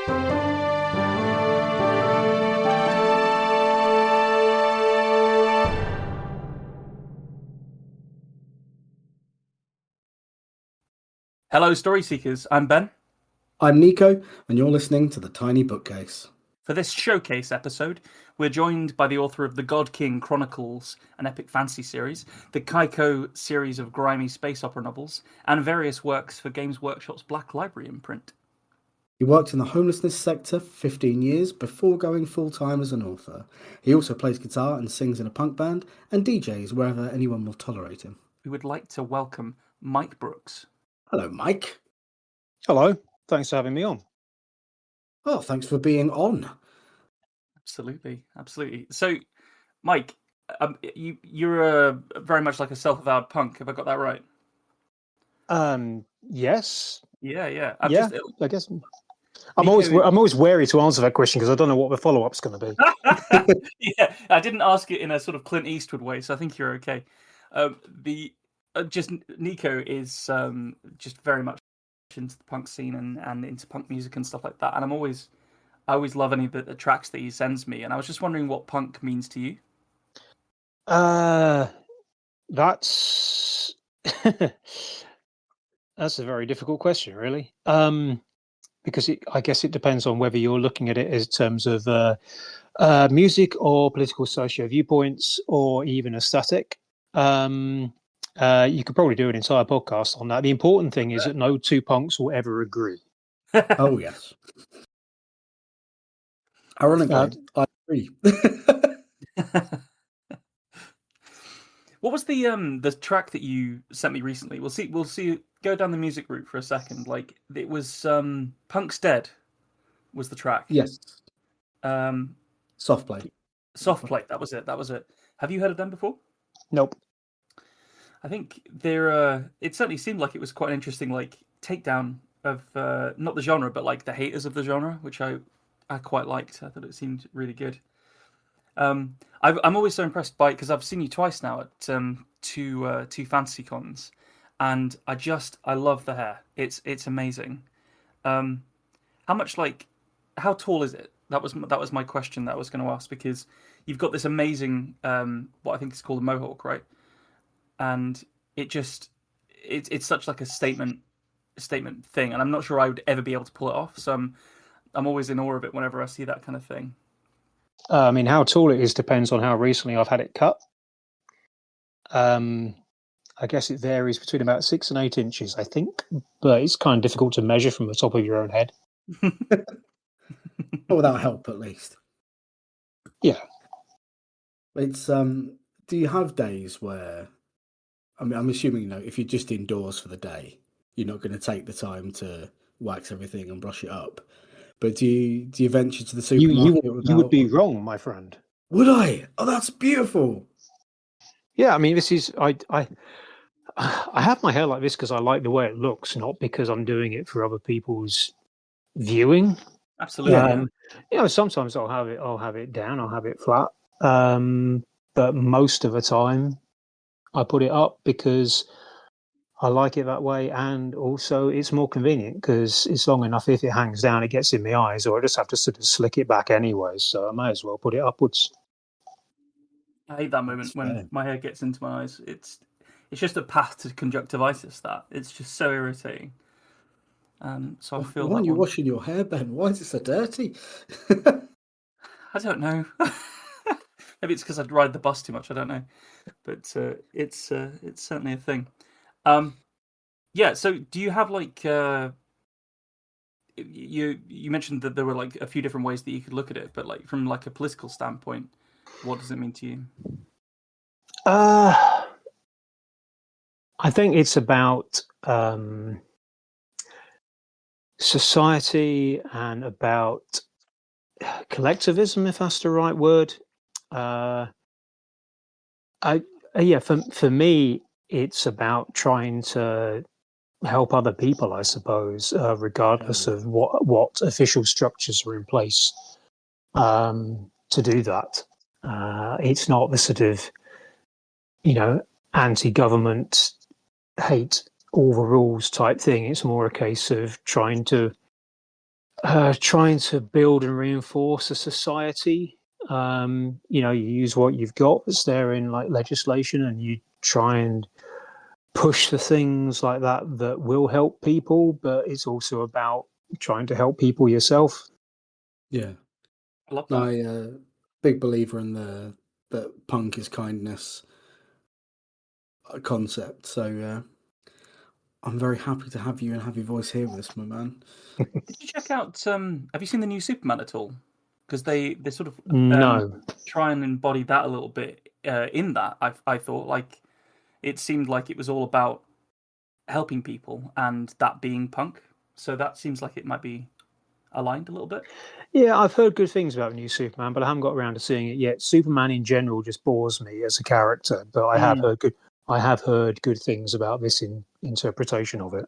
Hello, Story Seekers. I'm Ben. I'm Nico, and you're listening to The Tiny Bookcase. For this showcase episode, we're joined by the author of the God-King Chronicles, an epic fantasy series, the Kaiko series of grimy space opera novels, and various works for Games Workshop's Black Library imprint. He worked in the homelessness sector for 15 years before going full-time as an author. He also plays guitar and sings in a punk band, and DJs wherever anyone will tolerate him. We would like to welcome Mike Brooks. Hello, Mike. Hello. Thanks for having me on. Oh, thanks for being on. Absolutely. So, Mike, you're very much like a self-avowed punk. Have I got that right? Yes. Yeah. I guess. I'm always wary to answer that question because I don't know what the follow-up's going to be. Yeah, I didn't ask it in a sort of Clint Eastwood way, so I think you're okay. Nico is just very much into the punk scene and into punk music and stuff like that. And I always love any of the tracks that he sends me. And I was just wondering what punk means to you. That's that's a very difficult question, really. Because I guess it depends on whether you're looking at it in terms of music or political socio viewpoints or even aesthetic. You could probably do an entire podcast on that. The important thing is that no two punks will ever agree. Oh, yes. Ironically, I agree. What was the track that you sent me recently? We'll see. Go down the music route for a second. Like it was "Punk's Dead" was the track. Yes. Soft Plate. Soft Plate. That was it. Have you heard of them before? Nope. I think they're. It certainly seemed like it was quite an interesting like takedown of not the genre, but like the haters of the genre, which I quite liked. I thought it seemed really good. I'm always so impressed by it because I've seen you twice now at two fantasy cons, and I love the hair. It's amazing. How tall is it? That was my question that I was going to ask, because you've got this amazing what I think is called a mohawk, right? And it's such like a statement thing, and I'm not sure I would ever be able to pull it off. So I'm always in awe of it whenever I see that kind of thing. I mean, how tall it is depends on how recently I've had it cut. I guess it varies between about 6 and 8 inches, I think, but it's kind of difficult to measure from the top of your own head. Well, without help, at least. Yeah. It's do you have days where, I mean, I'm assuming, if you're just indoors for the day, you're not going to take the time to wax everything and brush it up. But do you venture to the supermarket? You would be wrong, my friend. Would I? Oh, that's beautiful. Yeah, I mean, this is I have my hair like this because I like the way it looks, not because I'm doing it for other people's viewing. Absolutely. Sometimes I'll have it down, I'll have it flat. But most of the time I put it up because I like it that way, and also it's more convenient because it's long enough. If it hangs down, it gets in my eyes, or I just have to sort of slick it back anyway. So I may as well put it upwards. I hate that moment when my hair gets into my eyes. It's just a path to conjunctivitis. That it's just so irritating. So I feel. Why are you washing your hair, Ben? Why is it so dirty? I don't know. Maybe it's because I ride the bus too much. I don't know, but it's certainly a thing. So do you have like you mentioned that there were like a few different ways that you could look at it, but like from like a political standpoint, what does it mean to you? I think it's about society and about collectivism, if that's the right word. For me, it's about trying to help other people, I suppose, regardless of what official structures are in place to do that. It's not the sort of, anti-government, hate all the rules type thing. It's more a case of trying to trying to build and reinforce a society. You use what you've got that's there in like legislation, and you try and push for things like that will help people, but it's also about trying to help people yourself. Yeah. I love that. I big believer in that punk is kindness concept. So I'm very happy to have you and have your voice here with us, my man. Did you check out? Have you seen the new Superman at all? Because they sort of No. try and embody that a little bit in that. I thought like it seemed like it was all about helping people and that being punk. So that seems like it might be aligned a little bit. Yeah, I've heard good things about the new Superman, but I haven't got around to seeing it yet. Superman in general just bores me as a character, but I have heard good things about this interpretation of it.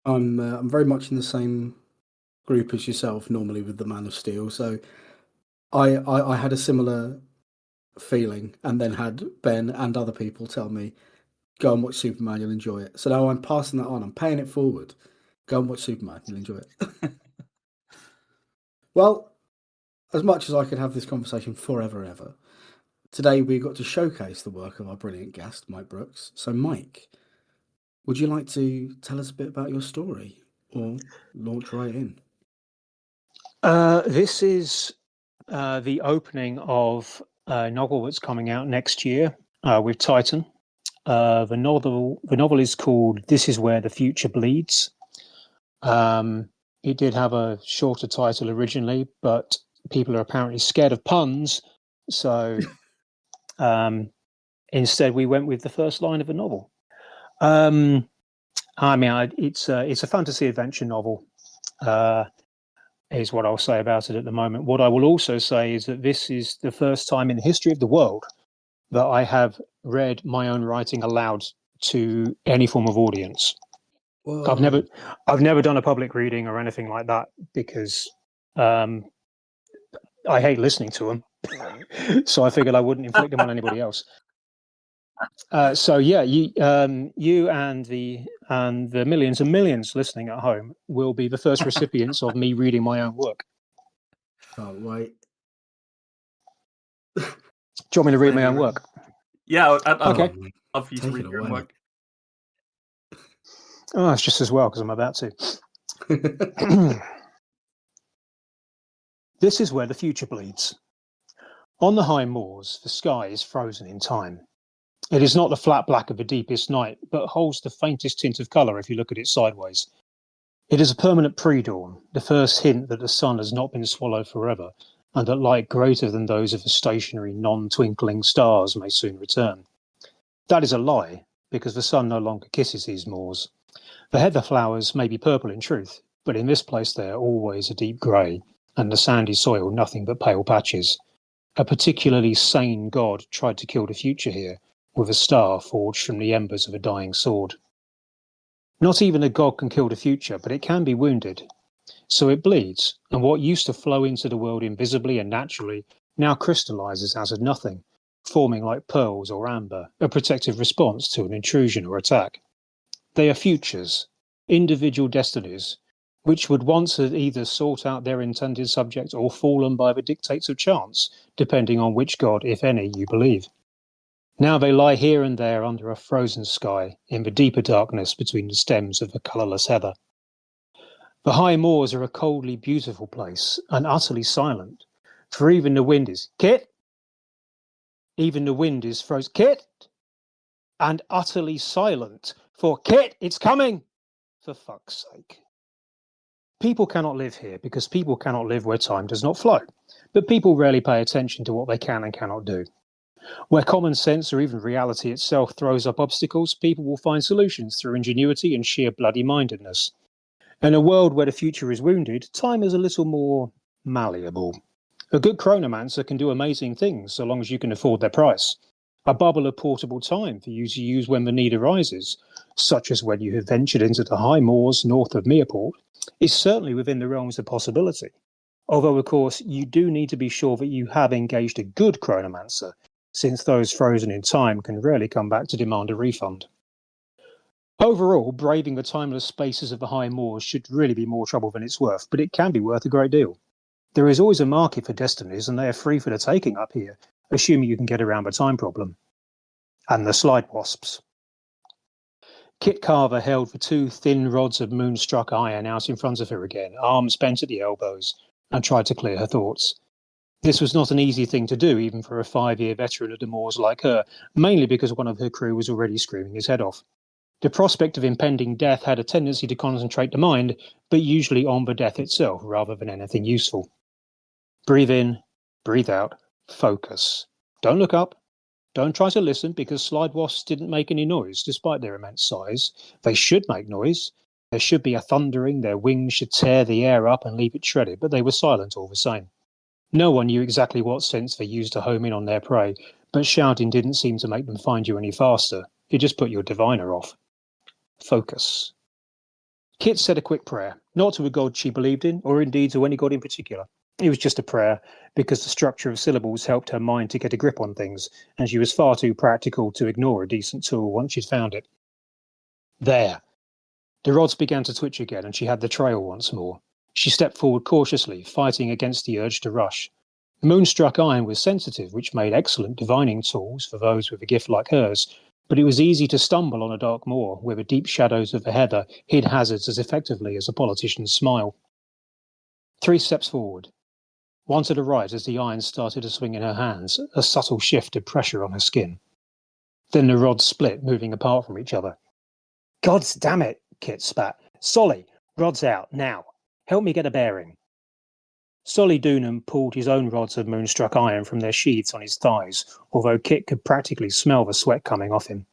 I'm very much in the same group as yourself normally with the Man of Steel. So I had a similar feeling, and then had Ben and other people tell me, go and watch Superman, you'll enjoy it. So now I'm passing that on. I'm paying it forward. Go and watch Superman, you'll enjoy it. Well, as much as I could have this conversation forever and ever, today we got to showcase the work of our brilliant guest, Mike Brooks. So, Mike, would you like to tell us a bit about your story or launch right in? This is the opening of a novel that's coming out next year with Titan. The novel is called "This Is Where the Future Bleeds." It did have a shorter title originally, but people are apparently scared of puns, so instead we went with the first line of the novel. It's a fantasy adventure novel. Is what I'll say about it at the moment. What I will also say is that this is the first time in the history of the world that I have read my own writing aloud to any form of audience. Whoa. I've never done a public reading or anything like that because I hate listening to them. So I figured I wouldn't inflict them on anybody else. So yeah, you and the millions and millions listening at home will be the first recipients of me reading my own work. Can't wait. Do you want me to read my own work? Yeah, Okay. I'd love for you to read your own work. Oh, it's just as well because I'm about to. This is where the future bleeds. On the high moors, the sky is frozen in time. It is not the flat black of the deepest night, but holds the faintest tint of colour if you look at it sideways. It is a permanent pre-dawn, the first hint that the sun has not been swallowed forever, and that light greater than those of the stationary, non-twinkling stars may soon return. That is a lie, because the sun no longer kisses these moors. The heather flowers may be purple in truth, but in this place they are always a deep grey, and the sandy soil nothing but pale patches. A particularly sane god tried to kill the future here, with a star forged from the embers of a dying sword. Not even a god can kill the future, but it can be wounded. So it bleeds, and what used to flow into the world invisibly and naturally now crystallizes out of nothing, forming like pearls or amber, a protective response to an intrusion or attack. They are futures, individual destinies, which would once have either sought out their intended subject or fallen by the dictates of chance, depending on which god, if any, you believe. Now they lie here and there under a frozen sky, in the deeper darkness between the stems of the colourless heather. The high moors are a coldly beautiful place, and utterly silent, for even the wind is Kit. Even the wind is frozen Kit, and utterly silent, for Kit, it's coming. For fuck's sake. People cannot live here because people cannot live where time does not flow, but people rarely pay attention to what they can and cannot do. Where common sense or even reality itself throws up obstacles, people will find solutions through ingenuity and sheer bloody-mindedness. In a world where the future is wounded, time is a little more malleable. A good chronomancer can do amazing things so long as you can afford their price. A bubble of portable time for you to use when the need arises, such as when you have ventured into the high moors north of Meerport, is certainly within the realms of possibility. Although, of course, you do need to be sure that you have engaged a good chronomancer, since those frozen in time can rarely come back to demand a refund. Overall, braving the timeless spaces of the high moors should really be more trouble than it's worth, but it can be worth a great deal. There is always a market for destinies, and they are free for the taking up here, assuming you can get around the time problem. And the slide wasps. Kit Carver held the two thin rods of moonstruck iron out in front of her again, arms bent at the elbows, and tried to clear her thoughts. This was not an easy thing to do, even for a 5-year veteran of the moors like her, mainly because one of her crew was already screaming his head off. The prospect of impending death had a tendency to concentrate the mind, but usually on the death itself rather than anything useful. Breathe in, breathe out, focus. Don't look up. Don't try to listen, because slide wasps didn't make any noise, despite their immense size. They should make noise. There should be a thundering, their wings should tear the air up and leave it shredded, but they were silent all the same. No one knew exactly what sense they used to home in on their prey, but shouting didn't seem to make them find you any faster. It just put your diviner off. Focus. Kit said a quick prayer, not to a god she believed in, or indeed to any god in particular. It was just a prayer, because the structure of syllables helped her mind to get a grip on things, and she was far too practical to ignore a decent tool once she'd found it. There. The rods began to twitch again, and she had the trail once more. She stepped forward cautiously, fighting against the urge to rush. Moonstruck iron was sensitive, which made excellent divining tools for those with a gift like hers, but it was easy to stumble on a dark moor, where the deep shadows of the heather hid hazards as effectively as a politician's smile. 3 steps forward. One to the right as the iron started to swing in her hands, a subtle shift of pressure on her skin. Then the rods split, moving apart from each other. "Gods damn it," Kit spat. "Solly, rods out, now. Help me get a bearing." Solly Doonham pulled his own rods of moonstruck iron from their sheaths on his thighs, although Kit could practically smell the sweat coming off him.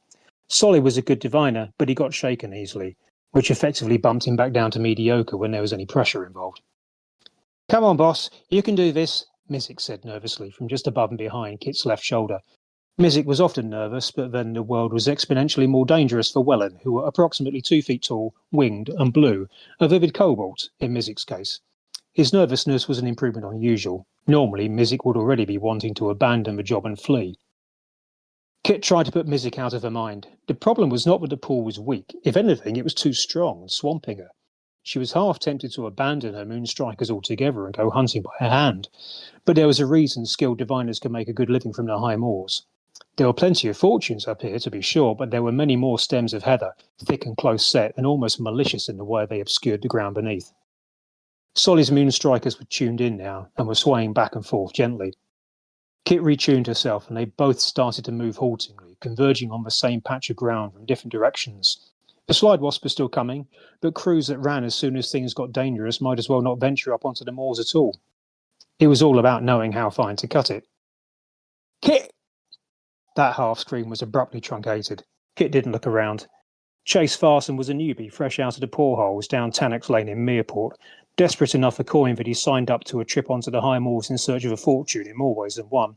Solly was a good diviner, but he got shaken easily, which effectively bumped him back down to mediocre when there was any pressure involved. "Come on, boss, you can do this," Mizik said nervously from just above and behind Kit's left shoulder. Mizik was often nervous, but then the world was exponentially more dangerous for Wellen, who were approximately 2 feet tall, winged and blue, a vivid cobalt in Mizik's case. His nervousness was an improvement on usual. Normally, Mizik would already be wanting to abandon the job and flee. Kit tried to put Mizik out of her mind. The problem was not that the pool was weak. If anything, it was too strong and swamping her. She was half tempted to abandon her moonstrikers altogether and go hunting by hand. But there was a reason skilled diviners could make a good living from the high moors. There were plenty of fortunes up here, to be sure, but there were many more stems of heather, thick and close set, and almost malicious in the way they obscured the ground beneath. Solly's moonstrikers were tuned in now, and were swaying back and forth gently. Kit retuned herself, and they both started to move haltingly, converging on the same patch of ground from different directions. The slide wasp was still coming, but crews that ran as soon as things got dangerous might as well not venture up onto the moors at all. It was all about knowing how fine to cut it. "Kit!" That half-scream was abruptly truncated. Kit didn't look around. Chase Farson was a newbie, fresh out of the poorholes down Tannock's Lane in Meerport, desperate enough for coin that he signed up to a trip onto the high moors in search of a fortune in more ways than one.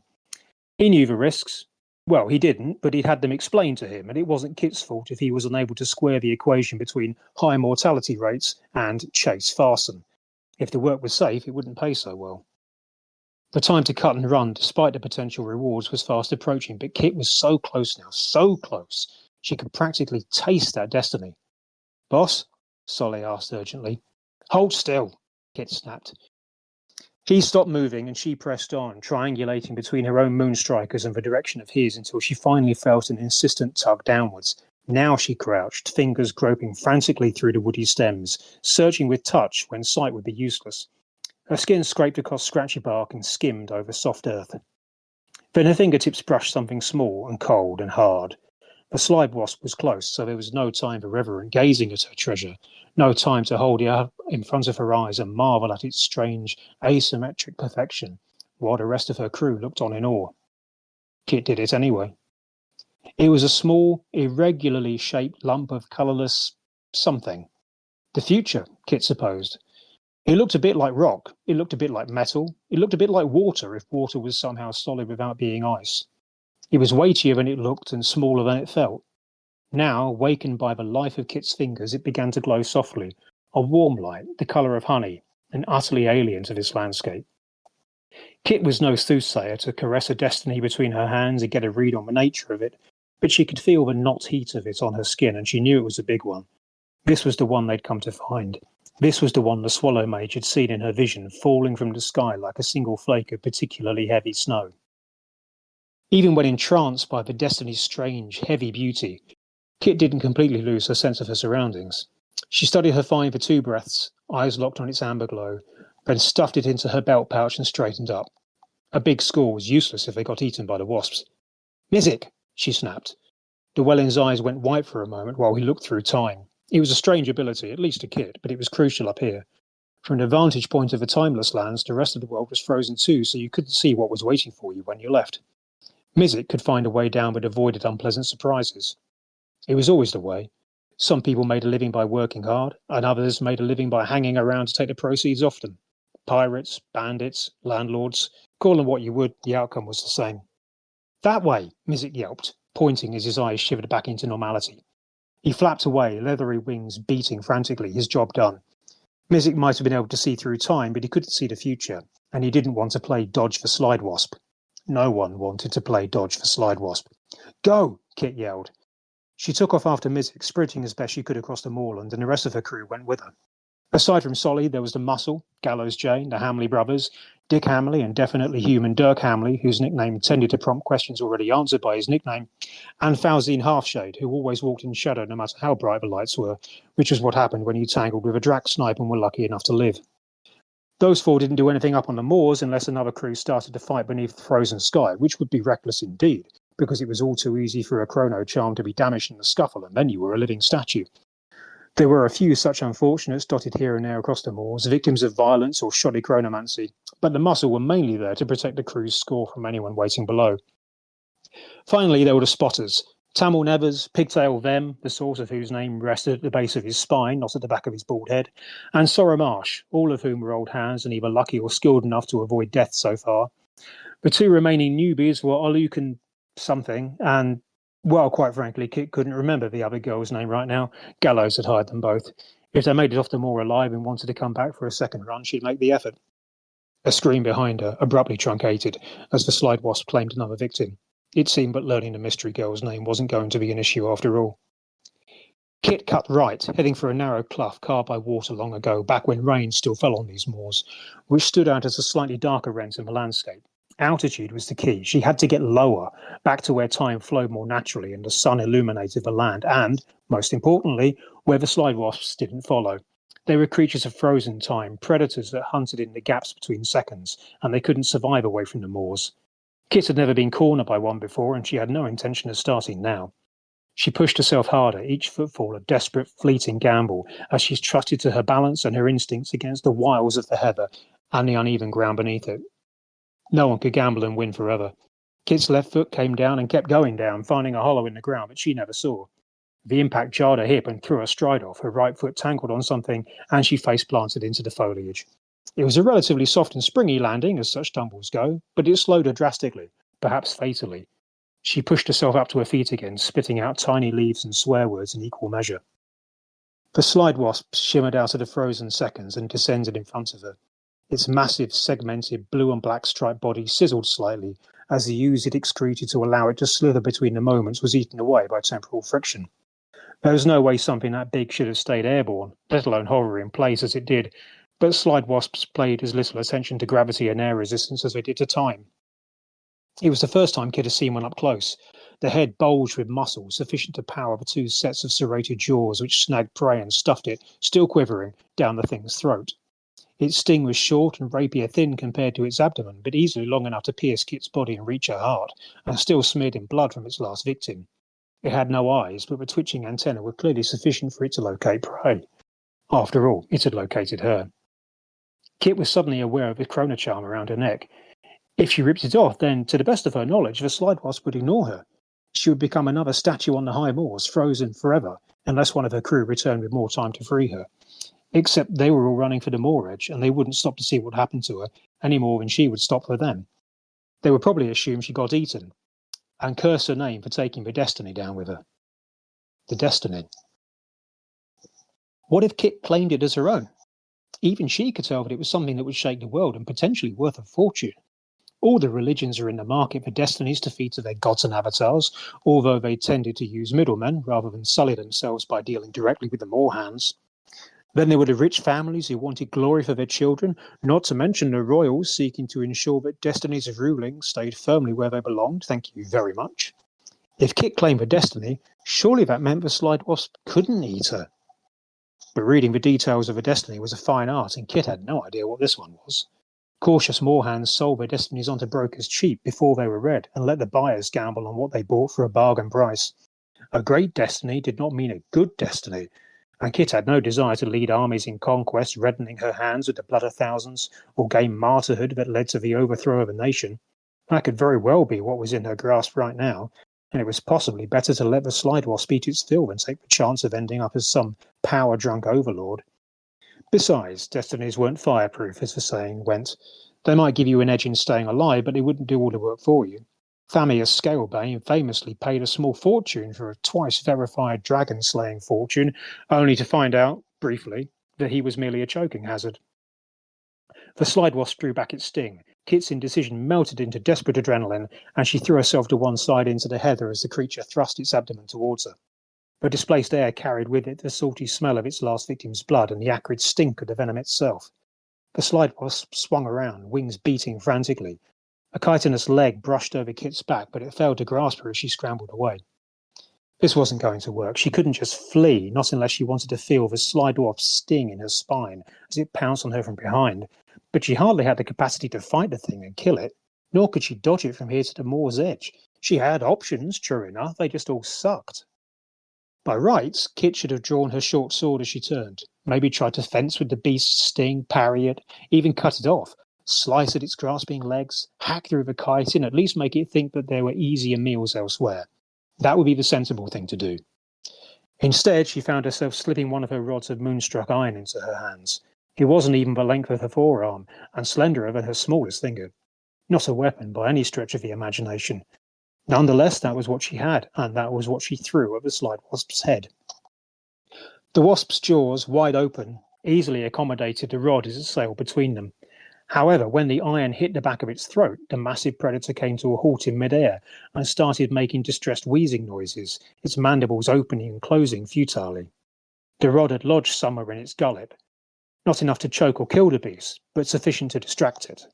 He knew the risks. Well, he didn't, but he'd had them explained to him, and it wasn't Kit's fault if he was unable to square the equation between high mortality rates and Chase Farson. If the work was safe, it wouldn't pay so well. The time to cut and run, despite the potential rewards, was fast approaching, but Kit was so close now, so close. She could practically taste that destiny. "Boss?" Solly asked urgently. "Hold still," Kit snapped. He stopped moving, and she pressed on, triangulating between her own moonstrikers and the direction of his until she finally felt an insistent tug downwards. Now she crouched, fingers groping frantically through the woody stems, searching with touch when sight would be useless. Her skin scraped across scratchy bark and skimmed over soft earth. Then her fingertips brushed something small and cold and hard. The slide wasp was close, so there was no time for reverent gazing at her treasure, no time to hold it up in front of her eyes and marvel at its strange, asymmetric perfection, while the rest of her crew looked on in awe. Kit did it anyway. It was a small, irregularly shaped lump of colourless something. The future, Kit supposed. It looked a bit like rock, it looked a bit like metal, it looked a bit like water if water was somehow solid without being ice. It was weightier than it looked and smaller than it felt. Now, awakened by the life of Kit's fingers, it began to glow softly, a warm light, the colour of honey, and utterly alien to this landscape. Kit was no soothsayer to caress a destiny between her hands and get a read on the nature of it, but she could feel the not heat of it on her skin, and she knew it was a big one. This was the one they'd come to find. This was the one the Swallow Mage had seen in her vision, falling from the sky like a single flake of particularly heavy snow. Even when entranced by the Destiny's strange, heavy beauty, Kit didn't completely lose her sense of her surroundings. She studied her find for 2 breaths, eyes locked on its amber glow, then stuffed it into her belt pouch and straightened up. A big score was useless if they got eaten by the wasps. "Mizik!" she snapped. Llewellyn's eyes went white for a moment while he looked through time. It was a strange ability, at least to Kit, but it was crucial up here. From the vantage point of the Timeless Lands, the rest of the world was frozen too, so you couldn't see what was waiting for you when you left. Mizik could find a way down but avoided unpleasant surprises. It was always the way. Some people made a living by working hard, and others made a living by hanging around to take the proceeds off them. Pirates, bandits, landlords, call them what you would, the outcome was the same. "That way," Mizik yelped, pointing as his eyes shivered back into normality. He flapped away, leathery wings beating frantically, his job done. Mizik might have been able to see through time, but he couldn't see the future, and he didn't want to play dodge for Slide Wasp. No one wanted to play dodge for Slide Wasp. "Go!" Kit yelled. She took off after Mizik, sprinting as best she could across the moorland, and the rest of her crew went with her. Aside from Solly, there was the Muscle, Gallows Jane, the Hamley brothers, Dick Hamley, and definitely human Dirk Hamley, whose nickname tended to prompt questions already answered by his nickname, and Falzine Halfshade, who always walked in shadow no matter how bright the lights were, which was what happened when you tangled with a Drax snipe and were lucky enough to live. Those 4 didn't do anything up on the moors unless another crew started to fight beneath the frozen sky, which would be reckless indeed, because it was all too easy for a chrono charm to be damaged in the scuffle, and then you were a living statue. There were a few such unfortunates dotted here and there across the moors, victims of violence or shoddy chronomancy, but the Muscle were mainly there to protect the crew's score from anyone waiting below. Finally, there were the Spotters. Tamil Nevers, Pigtail Them, the source of whose name rested at the base of his spine, not at the back of his bald head, and Sora Marsh, all of whom were old hands and either lucky or skilled enough to avoid death so far. The 2 remaining newbies were Olukan something, and, well, quite frankly, Kit couldn't remember the other girl's name right now. Gallows had hired them both. If they made it off the moor alive and wanted to come back for a second run, she'd make the effort. A scream behind her, abruptly truncated, as the Slide Wasp claimed another victim. It seemed but learning the mystery girl's name wasn't going to be an issue after all. Kit cut right, heading for a narrow clough carved by water long ago, back when rain still fell on these moors, which stood out as a slightly darker rent in the landscape. Altitude was the key. She had to get lower, back to where time flowed more naturally and the sun illuminated the land, and, most importantly, where the Slide Wasps didn't follow. They were creatures of frozen time, predators that hunted in the gaps between seconds, and they couldn't survive away from the moors. Kit had never been cornered by one before, and she had no intention of starting now. She pushed herself harder, each footfall a desperate, fleeting gamble, as she trusted to her balance and her instincts against the wiles of the heather and the uneven ground beneath it. No one could gamble and win forever. Kit's left foot came down and kept going down, finding a hollow in the ground that she never saw. The impact jarred her hip and threw her stride off. Her right foot tangled on something, and she face-planted into the foliage. It was a relatively soft and springy landing, as such tumbles go, but it slowed her drastically, perhaps fatally. She pushed herself up to her feet again, spitting out tiny leaves and swear words in equal measure. The Slide Wasp shimmered out of the frozen seconds and descended in front of her. Its massive, segmented, blue and black striped body sizzled slightly as the ooze it excreted to allow it to slither between the moments was eaten away by temporal friction. There was no way something that big should have stayed airborne, let alone hover in place as it did, but Slide Wasps paid as little attention to gravity and air resistance as they did to time. It was the first time Kit had seen one up close. The head bulged with muscle sufficient to power the 2 sets of serrated jaws which snagged prey and stuffed it, still quivering, down the thing's throat. Its sting was short and rapier thin compared to its abdomen, but easily long enough to pierce Kit's body and reach her heart, and still smeared in blood from its last victim. It had no eyes, but the twitching antennae were clearly sufficient for it to locate prey. After all, it had located her. Kit was suddenly aware of the chronocharm around her neck. If she ripped it off, then, to the best of her knowledge, the Slide Wasp would ignore her. She would become another statue on the high moors, frozen forever, unless one of her crew returned with more time to free her. Except they were all running for the moor edge, and they wouldn't stop to see what happened to her, any more than she would stop for them. They would probably assume she got eaten, and curse her name for taking the Destiny down with her. The Destiny. What if Kit claimed it as her own? Even she could tell that it was something that would shake the world and potentially worth a fortune. All the religions are in the market for destinies to feed to their gods and avatars, although they tended to use middlemen rather than sully themselves by dealing directly with the Moorhands. Then there were the rich families who wanted glory for their children, not to mention the royals seeking to ensure that destinies of ruling stayed firmly where they belonged. Thank you very much. If Kit claimed a destiny, surely that meant the Slide Wasp couldn't eat her. But reading the details of a destiny was a fine art, and Kit had no idea what this one was. Cautious moorhands sold their destinies onto brokers cheap before they were read, and let the buyers gamble on what they bought for a bargain price. A great destiny did not mean a good destiny, and Kit had no desire to lead armies in conquest, reddening her hands with the blood of thousands, or gain martyrhood that led to the overthrow of a nation. That could very well be what was in her grasp right now, and it was possibly better to let the Slide Wasp eat its fill than take the chance of ending up as some power-drunk overlord. Besides, destinies weren't fireproof, as the saying went. They might give you an edge in staying alive, but they wouldn't do all the work for you. Thamius Scalebane famously paid a small fortune for a twice-verified dragon-slaying fortune, only to find out, briefly, that he was merely a choking hazard. The Slide Wasp drew back its sting. Kit's indecision melted into desperate adrenaline, and she threw herself to one side into the heather as the creature thrust its abdomen towards her. The displaced air carried with it the salty smell of its last victim's blood and the acrid stink of the venom itself. The Slide Wasp swung around, wings beating frantically. A chitinous leg brushed over Kit's back, but it failed to grasp her as she scrambled away. This wasn't going to work. She couldn't just flee, not unless she wanted to feel the Slide Wasp's sting in her spine as it pounced on her from behind. But she hardly had the capacity to fight the thing and kill it, nor could she dodge it from here to the moor's edge. She had options, true enough, they just all sucked. By rights, Kit should have drawn her short sword as she turned, maybe tried to fence with the beast's sting, parry it, even cut it off, slice at its grasping legs, hack through the chitin, at least make it think that there were easier meals elsewhere. That would be the sensible thing to do. Instead, she found herself slipping one of her rods of moonstruck iron into her hands. It wasn't even the length of her forearm, and slenderer than her smallest finger. Not a weapon by any stretch of the imagination. Nonetheless, that was what she had, and that was what she threw at the Slide Wasp's head. The wasp's jaws, wide open, easily accommodated the rod as it sailed between them. However, when the iron hit the back of its throat, the massive predator came to a halt in midair and started making distressed wheezing noises, its mandibles opening and closing futilely. The rod had lodged somewhere in its gullet, not enough to choke or kill the beast, but sufficient to distract it.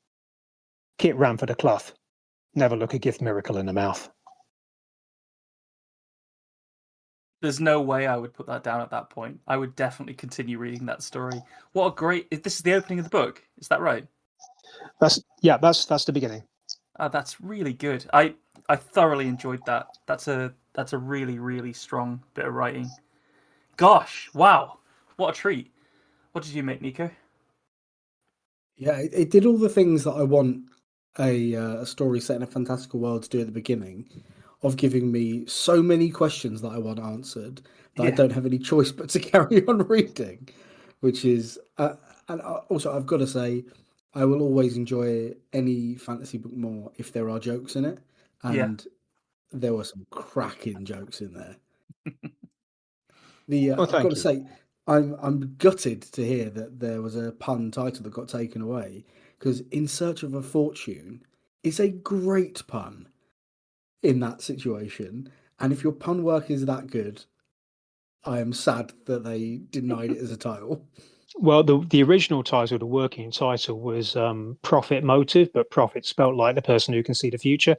Kit ran for the cloth. Never look a gift miracle in the mouth. There's no way I would put that down at that point. I would definitely continue reading that story. What a great... This is the opening of the book. Is that right? That's the beginning. That's really good. I thoroughly enjoyed that. That's a really, really strong bit of writing. Gosh, wow. What a treat. What did you make, Nico? Yeah, it did all the things that I want a story set in a fantastical world to do at the beginning, of giving me so many questions that I want answered that I don't have any choice but to carry on reading, which is and also I've got to say I will always enjoy any fantasy book more if there are jokes in it, and there were some cracking jokes in there. I've got to say I'm gutted to hear that there was a pun title that got taken away, because In Search of a Fortune is a great pun in that situation, and if your pun work is that good, I am sad that they denied it as a title. Well, the original title, the working title, was Profit Motive, but profit spelt like the person who can see the future.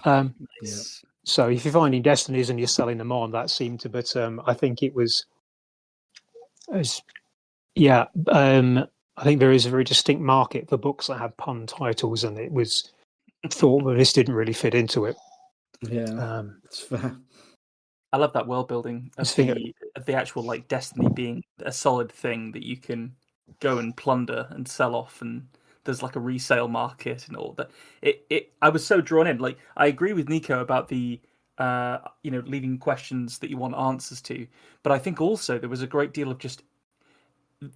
Nice. So if you're finding destinies and you're selling them on, that seemed to, but I think it was, I think there is a very distinct market for books that have pun titles, and it was thought that this didn't really fit into it. Yeah, it's fair. I love that world building of the actual like destiny being a solid thing that you can go and plunder and sell off, and there's like a resale market and all that. I was so drawn in. Like, I agree with Nico about the leaving questions that you want answers to, but I think also there was a great deal of just,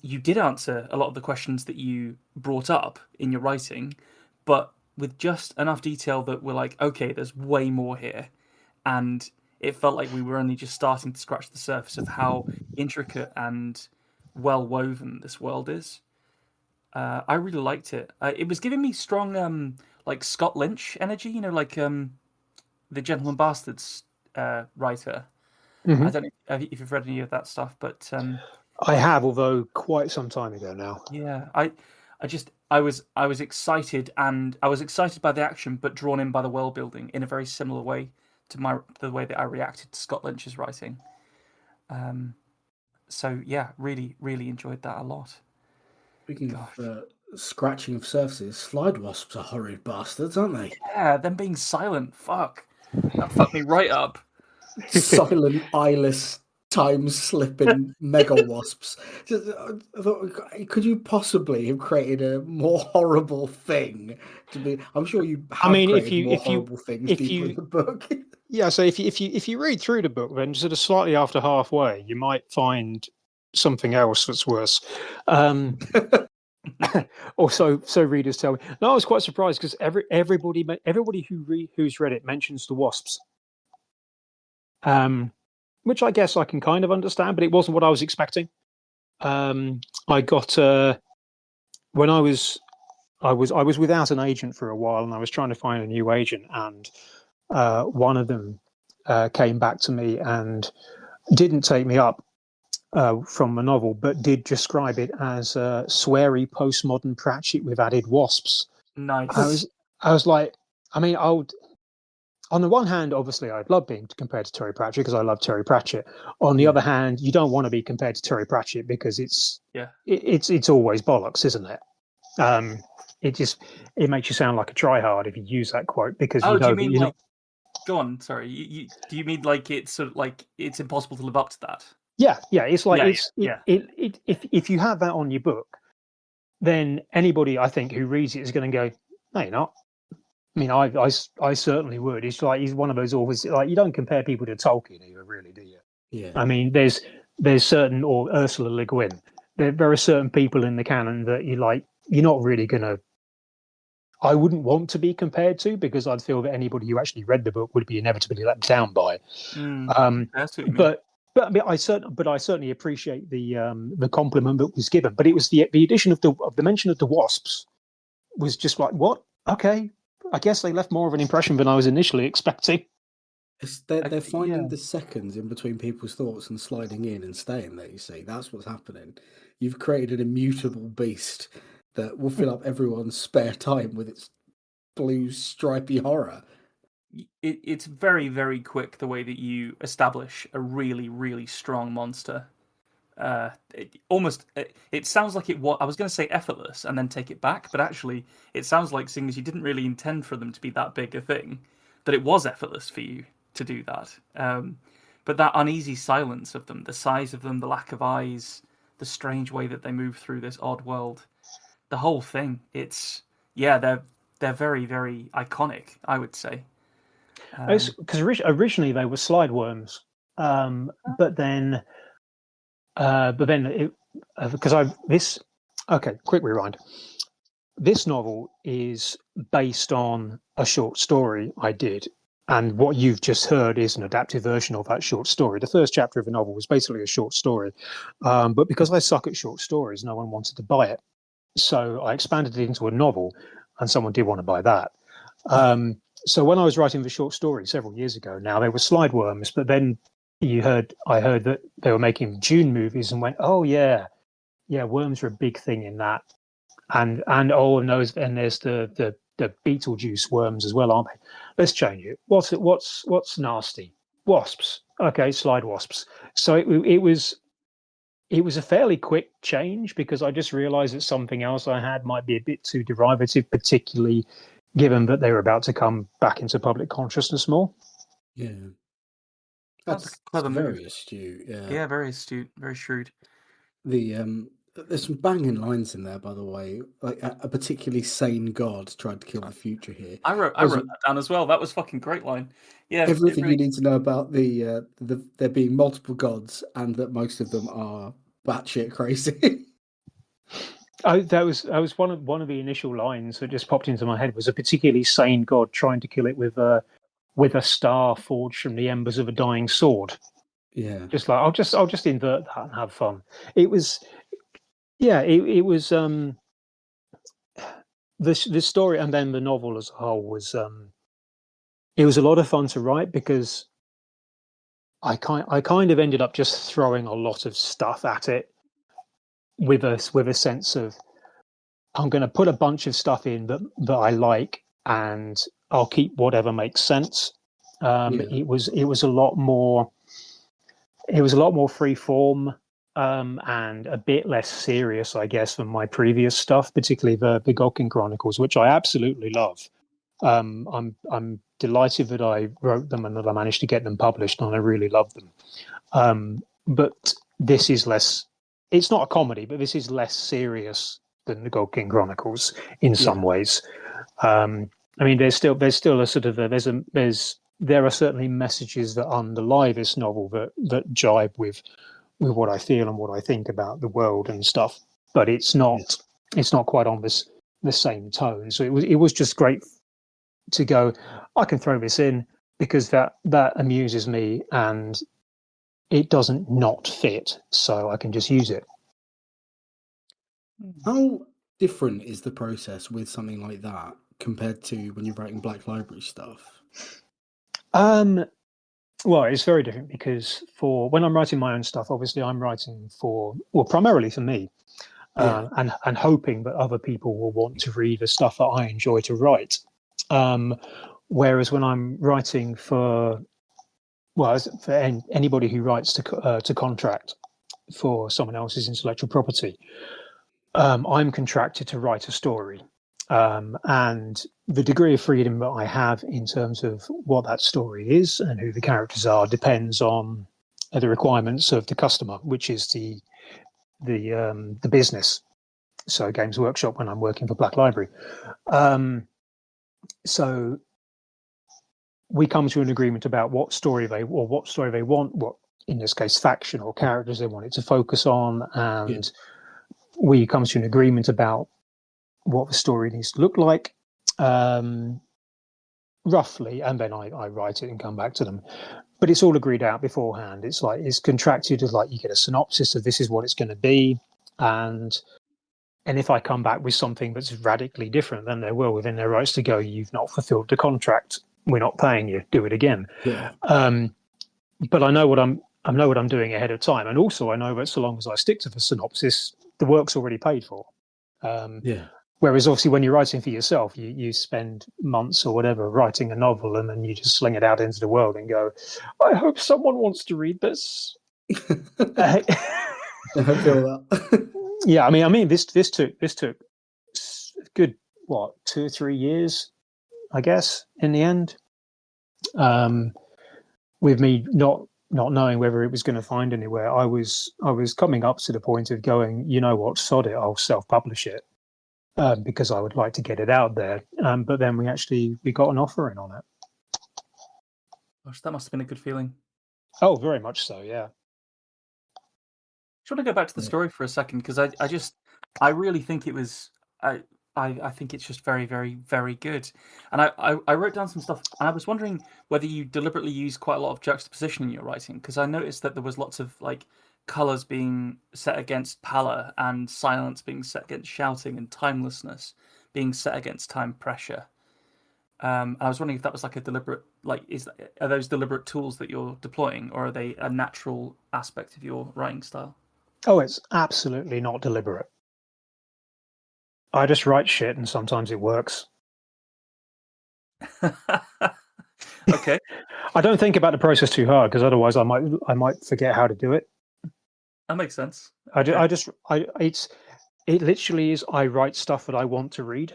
you did answer a lot of the questions that you brought up in your writing, but with just enough detail that we're like, okay, there's way more here. And it felt like we were only just starting to scratch the surface of how intricate and well woven this world is. I really liked it. It was giving me strong like Scott Lynch energy. You know, like the Gentleman Bastards writer. I don't know if you've read any of that stuff, but I have, although quite some time ago now. yeah, I was excited, and I was excited by the action, but drawn in by the world building in a very similar way to the way that I reacted to Scott Lynch's writing. So yeah, really, really enjoyed that a lot. Speaking Gosh, of scratching of surfaces, slide wasps are horrid bastards, aren't they? yeah, them being silent, fuck, that fucked me right up. Silent, eyeless, time-slipping mega wasps. I thought, could you possibly have created a more horrible thing to be? I'm sure you I have mean, created more horrible things deeper in the book. yeah. So if you read through the book, then sort of slightly after halfway, you might find something else that's worse. Or so readers tell me. No, I was quite surprised because everybody who's read it mentions the wasps. Which I guess I can kind of understand, but it wasn't what I was expecting. I got when I was without an agent for a while, and I was trying to find a new agent, and one of them came back to me and didn't take me up from a novel, but did describe it as a sweary postmodern Pratchett with added wasps. Nice. I was like, I mean, on the one hand, obviously, I'd love being compared to Terry Pratchett because I love Terry Pratchett. On the other hand, you don't want to be compared to Terry Pratchett because it's always bollocks, isn't it? It makes you sound like a tryhard if you use that quote because Oh, you do know you that mean you're like? not. Go on. Sorry. Do you mean like it's sort of like it's impossible to live up to that? Yeah. It's like Yeah. if you have that on your book, then anybody I think who reads it is going to go, no, you're not. I mean, I certainly would. It's like he's one of those always like you don't compare people to Tolkien, really, do you? Yeah. I mean, there's certain or Ursula Le Guin. There are certain people in the canon that you're not really gonna. I wouldn't want to be compared to because I'd feel that anybody who actually read the book would be inevitably let down by. That's what you mean. But I mean, I certainly appreciate the compliment that was given. But it was the addition of the mention of the wasps was just like what? Okay, I guess they left more of an impression than I was initially expecting. They're finding the seconds in between people's thoughts and sliding in and staying there, you see. That's what's happening. You've created an immutable beast that will fill up everyone's spare time with its blue stripy horror. It's very, very quick the way that you establish a really, really strong monster. It sounds like it was. I was going to say effortless and then take it back, but actually, it sounds like seeing as you didn't really intend for them to be that big a thing, that it was effortless for you to do that. But that uneasy silence of them, the size of them, the lack of eyes, the strange way that they move through this odd world, the whole thing. They're very, very iconic, I would say. Because originally they were slide worms, but then quick rewind. This novel is based on a short story I did, and what you've just heard is an adapted version of that short story. The first chapter of the novel was basically a short story, but because I suck at short stories, no one wanted to buy it, so I expanded it into a novel, and someone did want to buy that. So when I was writing the short story several years ago, now they were slide worms, but then I heard that they were making Dune movies and went, oh yeah, worms are a big thing in that, and there's the Beetlejuice worms as well, aren't they? Let's change it. What's nasty? Wasps. Okay, slide wasps. So it was a fairly quick change because I just realised that something else I had might be a bit too derivative, particularly given that they were about to come back into public consciousness more. Yeah. That's a clever move. Very astute. Yeah, very astute, very shrewd. There's some banging lines in there, by the way. Like a particularly sane god tried to kill the future here. I wrote that down as well. That was fucking great line. Yeah, everything you need to know about the there being multiple gods and that most of them are batshit crazy. That was one of the initial lines that just popped into my head. Was a particularly sane god trying to kill it with a star forged from the embers of a dying sword. Yeah, just like I'll just invert that and have fun. It was, yeah, it was. this story and then the novel as a whole was it was a lot of fun to write because I kind of ended up just throwing a lot of stuff at it with a sense of I'm going to put a bunch of stuff in that I like, and I'll keep whatever makes sense. It was a lot more free form and a bit less serious, I guess, than my previous stuff, particularly the God-King Chronicles, which I absolutely love. I'm delighted that I wrote them and that I managed to get them published, and I really love them. But this is less. It's not a comedy, but this is less serious than the God-King Chronicles in some ways. I mean, there's still a sort of there are certainly messages that underlie this novel that jibe with what I feel and what I think about the world and stuff. But it's not quite on the same tone. So it was just great to go, I can throw this in because that amuses me and it doesn't not fit, so I can just use it. How different is the process with something like that compared to when you're writing Black Library stuff? Well, it's very different because for when I'm writing my own stuff, obviously I'm writing primarily for me, and hoping that other people will want to read the stuff that I enjoy to write. Whereas when I'm writing for anybody who writes to contract for someone else's intellectual property, I'm contracted to write a story. And the degree of freedom that I have in terms of what that story is and who the characters are depends on the requirements of the customer, which is the business. So Games Workshop when I'm working for Black Library. So we come to an agreement about what story they want, what in this case faction or characters they want it to focus on, and we come to an agreement about what the story needs to look like, roughly, and then I write it and come back to them. But it's all agreed out beforehand. It's like it's contracted as like you get a synopsis of this is what it's going to be, and if I come back with something that's radically different, then they're well within their rights to go, you've not fulfilled the contract. We're not paying you. Do it again. Yeah. But I know what I'm doing ahead of time, and also I know that so long as I stick to the synopsis, the work's already paid for. Whereas obviously when you're writing for yourself, you spend months or whatever writing a novel, and then you just sling it out into the world and go, I hope someone wants to read this. I feel that. Yeah, I mean, this took a good 2 or 3 years, I guess, in the end. With me not knowing whether it was going to find anywhere, I was coming up to the point of going, you know what, sod it, I'll self-publish it because I would like to get it out there. But then we got an offer in on it. Gosh, that must have been a good feeling. Oh, very much so, yeah. Do you want to go back to the story for a second? Because I really think it was, I think it's just very, very, very good. And I wrote down some stuff, and I was wondering whether you deliberately use quite a lot of juxtaposition in your writing, because I noticed that there was lots of like colors being set against pallor, and silence being set against shouting, and timelessness being set against time pressure. I was wondering if that was like a deliberate, are those deliberate tools that you're deploying, or are they a natural aspect of your writing style? Oh, it's absolutely not deliberate. I just write shit, and sometimes it works. Okay. I don't think about the process too hard, because otherwise I might forget how to do it. That makes sense. It literally is. I write stuff that I want to read,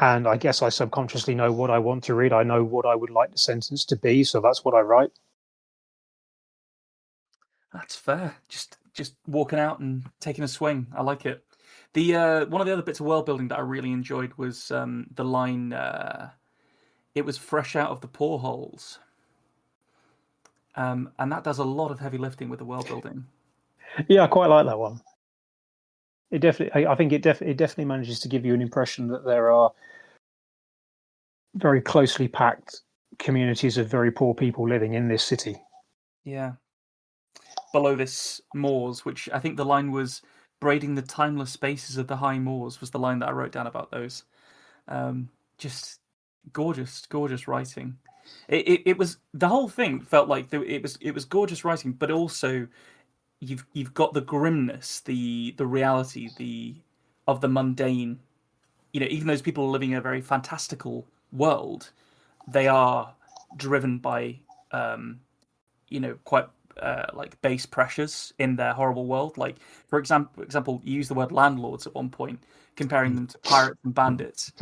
and I guess I subconsciously know what I want to read. I know what I would like the sentence to be, so that's what I write. That's fair. Just walking out and taking a swing. I like it. The one of the other bits of world building that I really enjoyed was the line. It was fresh out of the poreholes, and that does a lot of heavy lifting with the world building. Yeah, I quite like that one. I think it definitely manages to give you an impression that there are very closely packed communities of very poor people living in this city. Yeah. Below this moors, which I think the line was, braiding the timeless spaces of the high moors was the line that I wrote down about those. Just gorgeous, gorgeous writing. It was, the whole thing felt like it was gorgeous writing, but also you've got the grimness, the reality, of the mundane. Even those people are living in a very fantastical world, they are driven by quite like base pressures in their horrible world. Like for example, you use the word landlords at one point, comparing them to pirates and bandits.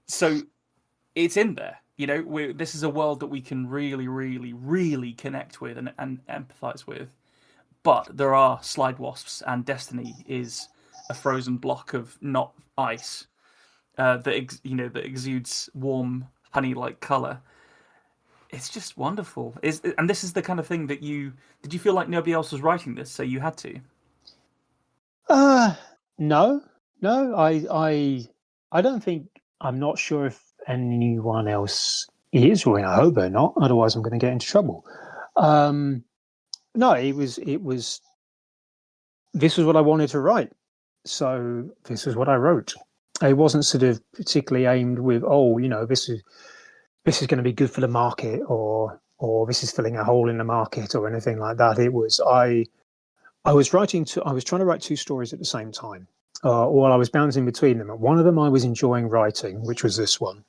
So it's in there. This is a world that we can really, really, really connect with and empathize with. But there are slide wasps, and destiny is a frozen block of not ice that exudes warm honey-like color. It's just wonderful. And this is the kind of thing that did you feel like nobody else was writing this, so you had to? No. I don't think. I'm not sure if anyone else is, or I hope they're not. Otherwise, I'm going to get into trouble. No, it was. This was what I wanted to write, so this is what I wrote. It wasn't sort of particularly aimed with, this is going to be good for the market, or this is filling a hole in the market, or anything like that. It was I was trying to write two stories at the same time, while I was bouncing between them. And one of them I was enjoying writing, which was this one,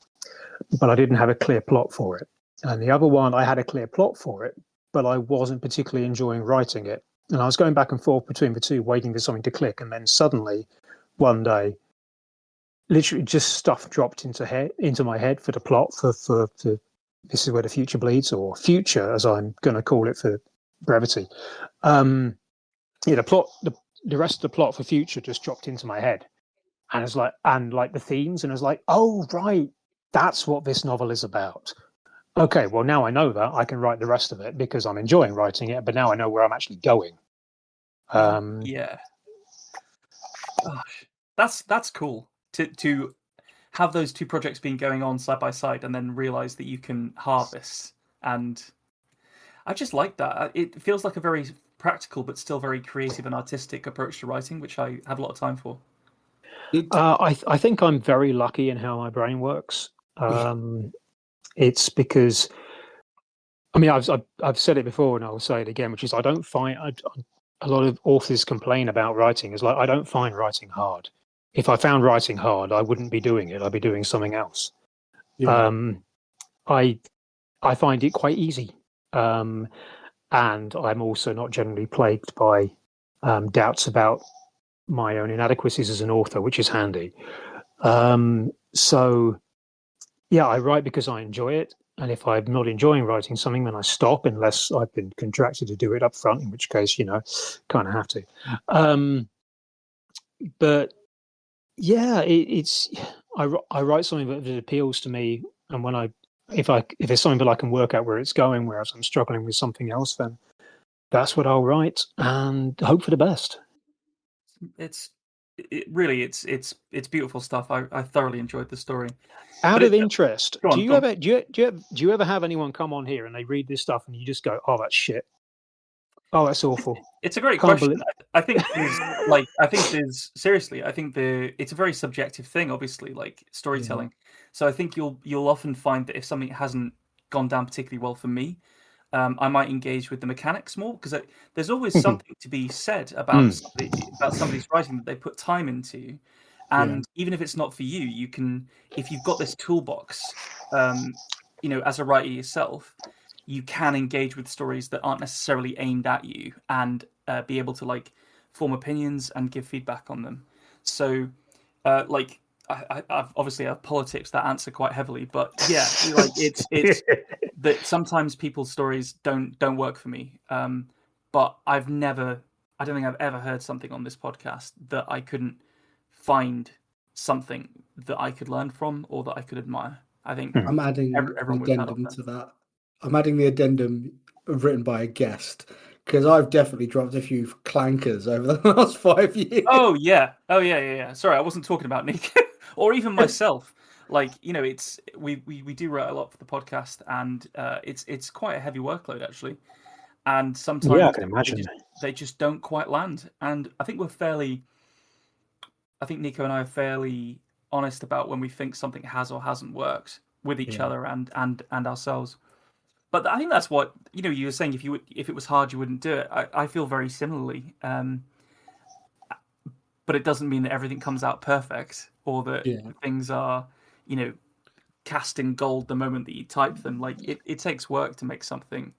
but I didn't have a clear plot for it. And the other one, I had a clear plot for it, but I wasn't particularly enjoying writing it. And I was going back and forth between the two, waiting for something to click. And then suddenly, one day, literally just stuff dropped into my head for the plot for This Is Where the Future Bleeds, or Future, as I'm going to call it for brevity. The rest of the plot for Future just dropped into my head, and it's like, the themes, and I was like, oh right, that's what this novel is about. Okay, well now I know that, I can write the rest of it because I'm enjoying writing it, but now I know where I'm actually going. Yeah. Gosh, that's cool to have those two projects being going on side by side, and then realize that you can harvest. And I just like that. It feels like a very practical but still very creative and artistic approach to writing, which I have a lot of time for. I think I'm very lucky in how my brain works. It's because, I mean, I've said it before and I'll say it again, which is I don't find a lot of authors complain about writing. Is like, I don't find writing hard. If I found writing hard, I wouldn't be doing it. I'd be doing something else. Yeah. I find it quite easy, and I'm also not generally plagued by doubts about my own inadequacies as an author, which is handy. So, yeah, I write because I enjoy it. And if I'm not enjoying writing something, then I stop, unless I've been contracted to do it up front, in which case, kind of have to. But yeah, I write something that appeals to me, and if there's something that I can work out where it's going, whereas I'm struggling with something else, then that's what I'll write and hope for the best. It's beautiful stuff. I thoroughly enjoyed the story. Out of interest, do you ever have anyone come on here and they read this stuff and you just go, "Oh, that's shit. Oh, that's awful." It's a great question. I think seriously, I think it's a very subjective thing, obviously, like storytelling. So I think you'll often find that if something hasn't gone down particularly well for me, I might engage with the mechanics more, because there's always something to be said about somebody's writing that they put time into. And even if it's not for you, you can, if you've got this toolbox, as a writer yourself, you can engage with stories that aren't necessarily aimed at you, and be able to form opinions and give feedback on them. So, I've obviously have politics that answer quite heavily, but yeah, it's that sometimes people's stories don't work for me. But I don't think I've ever heard something on this podcast that I couldn't find something that I could learn from or that I could admire. I think I'm adding an addendum to that. I'm adding the addendum written by a guest, because I've definitely dropped a few clankers over the last 5 years. Oh yeah. Sorry, I wasn't talking about Nico or even myself. It's we do write a lot for the podcast, and it's quite a heavy workload actually. and Yeah, I sometimes can imagine. they just don't quite land. And I think I think Nico and I are fairly honest about when we think something has or hasn't worked with each Yeah. other and ourselves. But I think that's what you were saying. If it was hard, you wouldn't do it. I feel very similarly. But it doesn't mean that everything comes out perfect or that Yeah. things are, you know, cast in gold the moment that you type them. Like it takes work to make something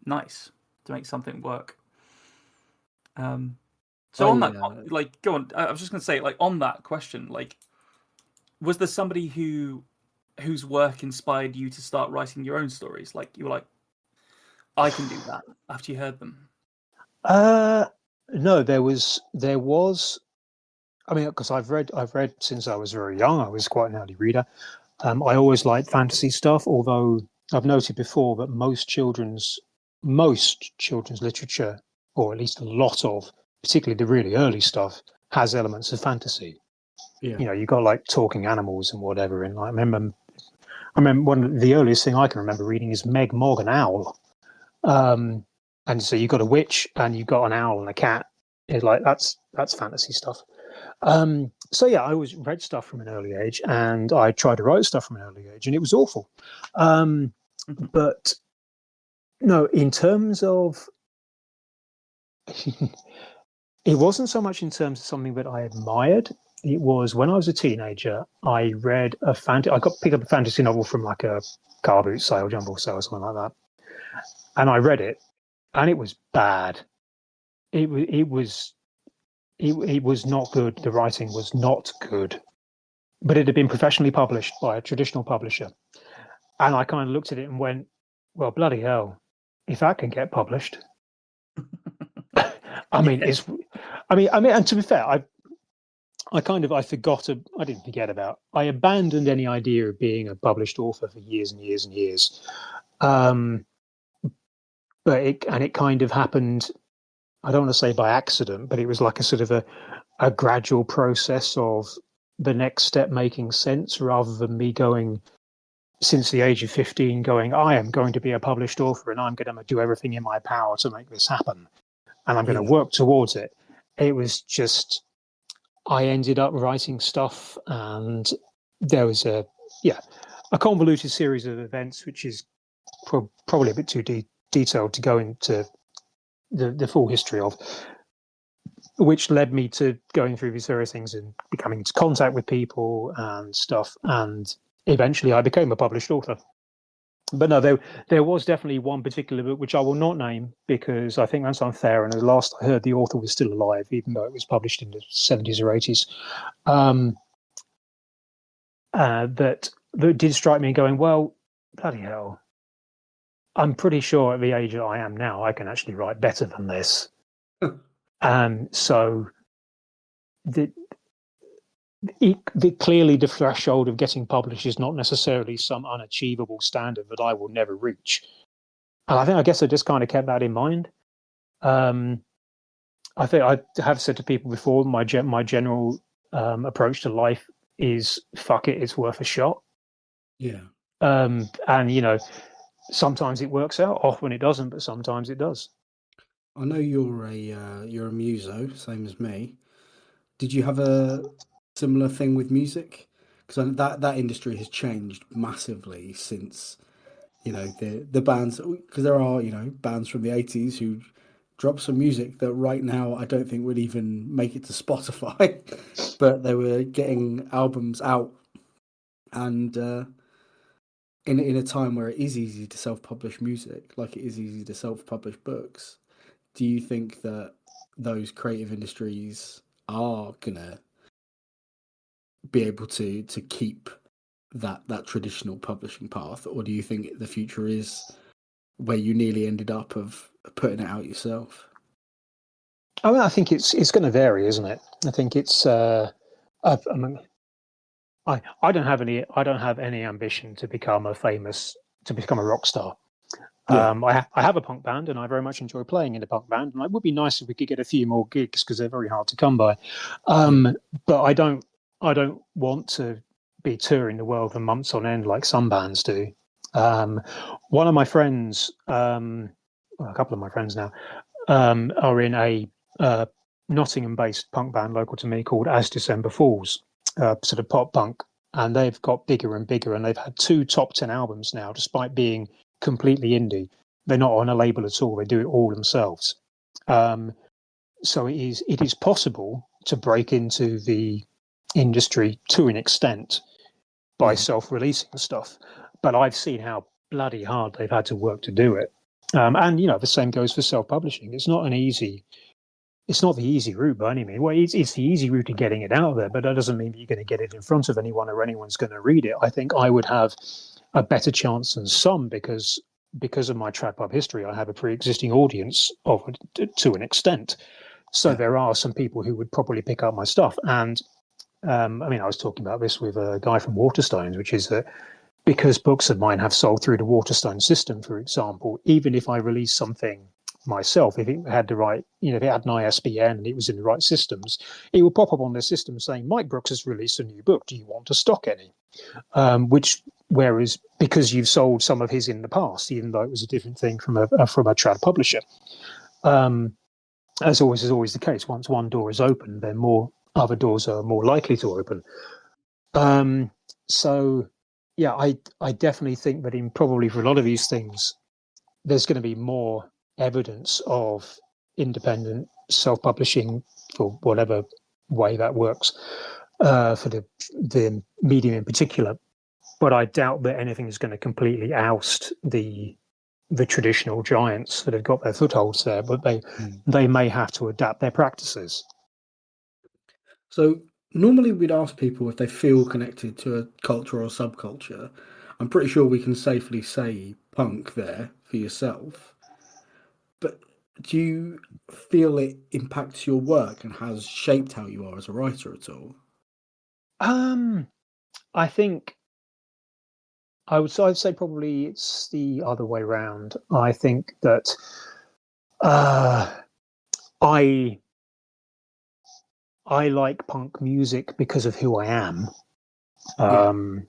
nice, to make something work. So on I that, like, go on. I was just gonna say, like, on that question, like, was there somebody whose work inspired you to start writing your own stories? Like, you were like, I can do that after you heard them. Uh, no, there was. I mean, because I've read since I was very young. I was quite an early reader. I always liked fantasy stuff, although I've noted before that most children's literature, or at least a lot of, particularly the really early stuff, has elements of fantasy. yeah. You know, you got like talking animals and whatever. And I remember one of the earliest thing I can remember reading is Meg Mog, an owl. And so you got a witch and you got an owl and a cat. It's like that's fantasy stuff. So yeah, I always read stuff from an early age, and I tried to write stuff from an early age, and it was awful. But no, in terms of, it wasn't so much in terms of something that I admired. It was when I was a teenager, I read I got picked up a fantasy novel from like a car boot sale, jumble sale, or something like that, and I read it, and it was bad. It was not good. The writing was not good, but it had been professionally published by a traditional publisher. And I kind of looked at it and went, well, bloody hell, if that can get published. I mean, Yeah. and to be fair, I didn't forget about, I abandoned any idea of being a published author for years and years and years. Um, but it kind of happened, I don't want to say by accident, but it was like a sort of a gradual process of the next step making sense rather than me going, since the age of 15, going, I am going to be a published author and I'm going to do everything in my power to make this happen. And I'm going to Yeah. work towards it. It was just, I ended up writing stuff, and there was a convoluted series of events, which is probably a bit too detailed to go into the full history of, which led me to going through these various things and becoming into contact with people and stuff. And eventually I became a published author. But no, there was definitely one particular book which I will not name because I think that's unfair. And the last I heard, the author was still alive, even though it was published in the 70s or 80s. That did strike me going, well, bloody hell, I'm pretty sure at the age that I am now, I can actually write better than this. So clearly the threshold of getting published is not necessarily some unachievable standard that I will never reach. And I guess I just kind of kept that in mind. I think I have said to people before, my general approach to life is fuck it, it's worth a shot. Yeah. And sometimes it works out, often it doesn't, but sometimes it does. I know you're a muso, same as me. Did you have a similar thing with music? Because that industry has changed massively since the bands, because there are bands from the 80s who dropped some music that right now I don't think would even make it to Spotify, but they were getting albums out, and in a time where it is easy to self-publish music, like it is easy to self-publish books. Do you think that those creative industries are gonna be able to keep that traditional publishing path, or do you think the future is where you nearly ended up of putting it out yourself? I mean, I think it's going to vary, isn't it? I think it's. I mean, I don't have any ambition to become a rock star. Yeah, I have a punk band, and I very much enjoy playing in a punk band. And it would be nice if we could get a few more gigs because they're very hard to come by. yeah, But I don't want to be touring the world for months on end like some bands do. One of my friends, a couple of my friends now, are in a Nottingham-based punk band local to me called As December Falls, sort of pop punk, and they've got bigger and bigger, and they've had 2 top 10 albums now, despite being completely indie. They're not on a label at all; they do it all themselves. So it is possible to break into the industry to an extent by self-releasing stuff, but I've seen how bloody hard they've had to work to do it. And the same goes for self-publishing. It's not the easy route by any means. Well, it's the easy route to getting it out there, but that doesn't mean that you're going to get it in front of anyone or anyone's going to read it. I think I would have a better chance than some because of my trad pub history. I have a pre-existing audience to an extent. So there are some people who would probably pick up my stuff. And I was talking about this with a guy from Waterstones, which is that because books of mine have sold through the Waterstone system, for example, even if I release something myself, if it had the right, if it had an ISBN and it was in the right systems, it will pop up on their system saying, Mike Brooks has released a new book. Do you want to stock any? Whereas because you've sold some of his in the past, even though it was a different thing from a trad publisher, as always is always the case. Once one door is open, then more other doors are more likely to open. So, yeah, I definitely think that in probably for a lot of these things, there's going to be more evidence of independent self-publishing for whatever way that works for the medium in particular. But I doubt that anything is going to completely oust the traditional giants that have got their footholds there, but they may have to adapt their practices. So normally we'd ask people if they feel connected to a culture or subculture. I'm pretty sure we can safely say punk there for yourself. But do you feel it impacts your work and has shaped how you are as a writer at all? I think I'd say probably it's the other way around. I think that I like punk music because of who I am, and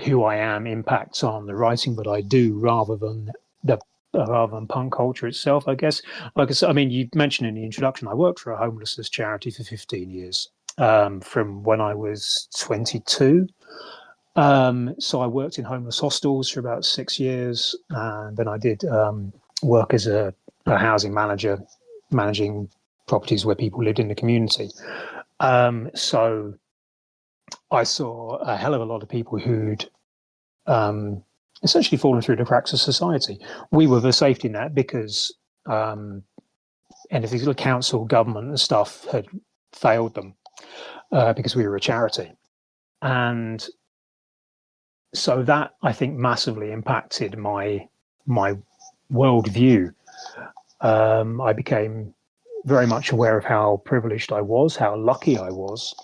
who I am impacts on the writing that I do rather than punk culture itself, I guess. Like I said, you mentioned in the introduction, I worked for a homelessness charity for 15 years, from when I was 22. So I worked in homeless hostels for about 6 years, and then I did work as a housing manager, managing properties where people lived in the community. So I saw a hell of a lot of people who'd essentially fallen through the cracks of society. We were the safety net because anything like council, government and stuff had failed them because we were a charity. And so that, I think, massively impacted my worldview. I became very much aware of how privileged I was, how lucky I was,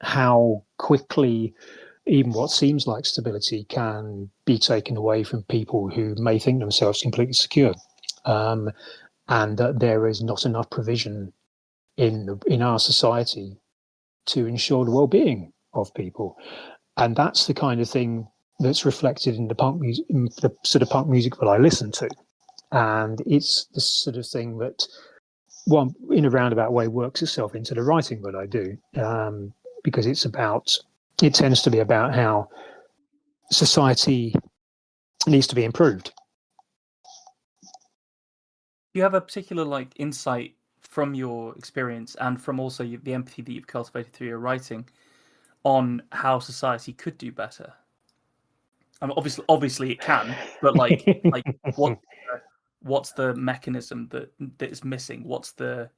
how quickly even what seems like stability can be taken away from people who may think themselves completely secure, and that there is not enough provision in our society to ensure the well-being of people. And that's the kind of thing that's reflected in the punk music, in the sort of punk music that I listen to. And it's the sort of thing that, well, in a roundabout way, works itself into the writing that I do, because it tends to be about how society needs to be improved. Do you have a particular insight from your experience and from also the empathy that you've cultivated through your writing on how society could do better? Obviously it can, but what's the mechanism that is missing? What's the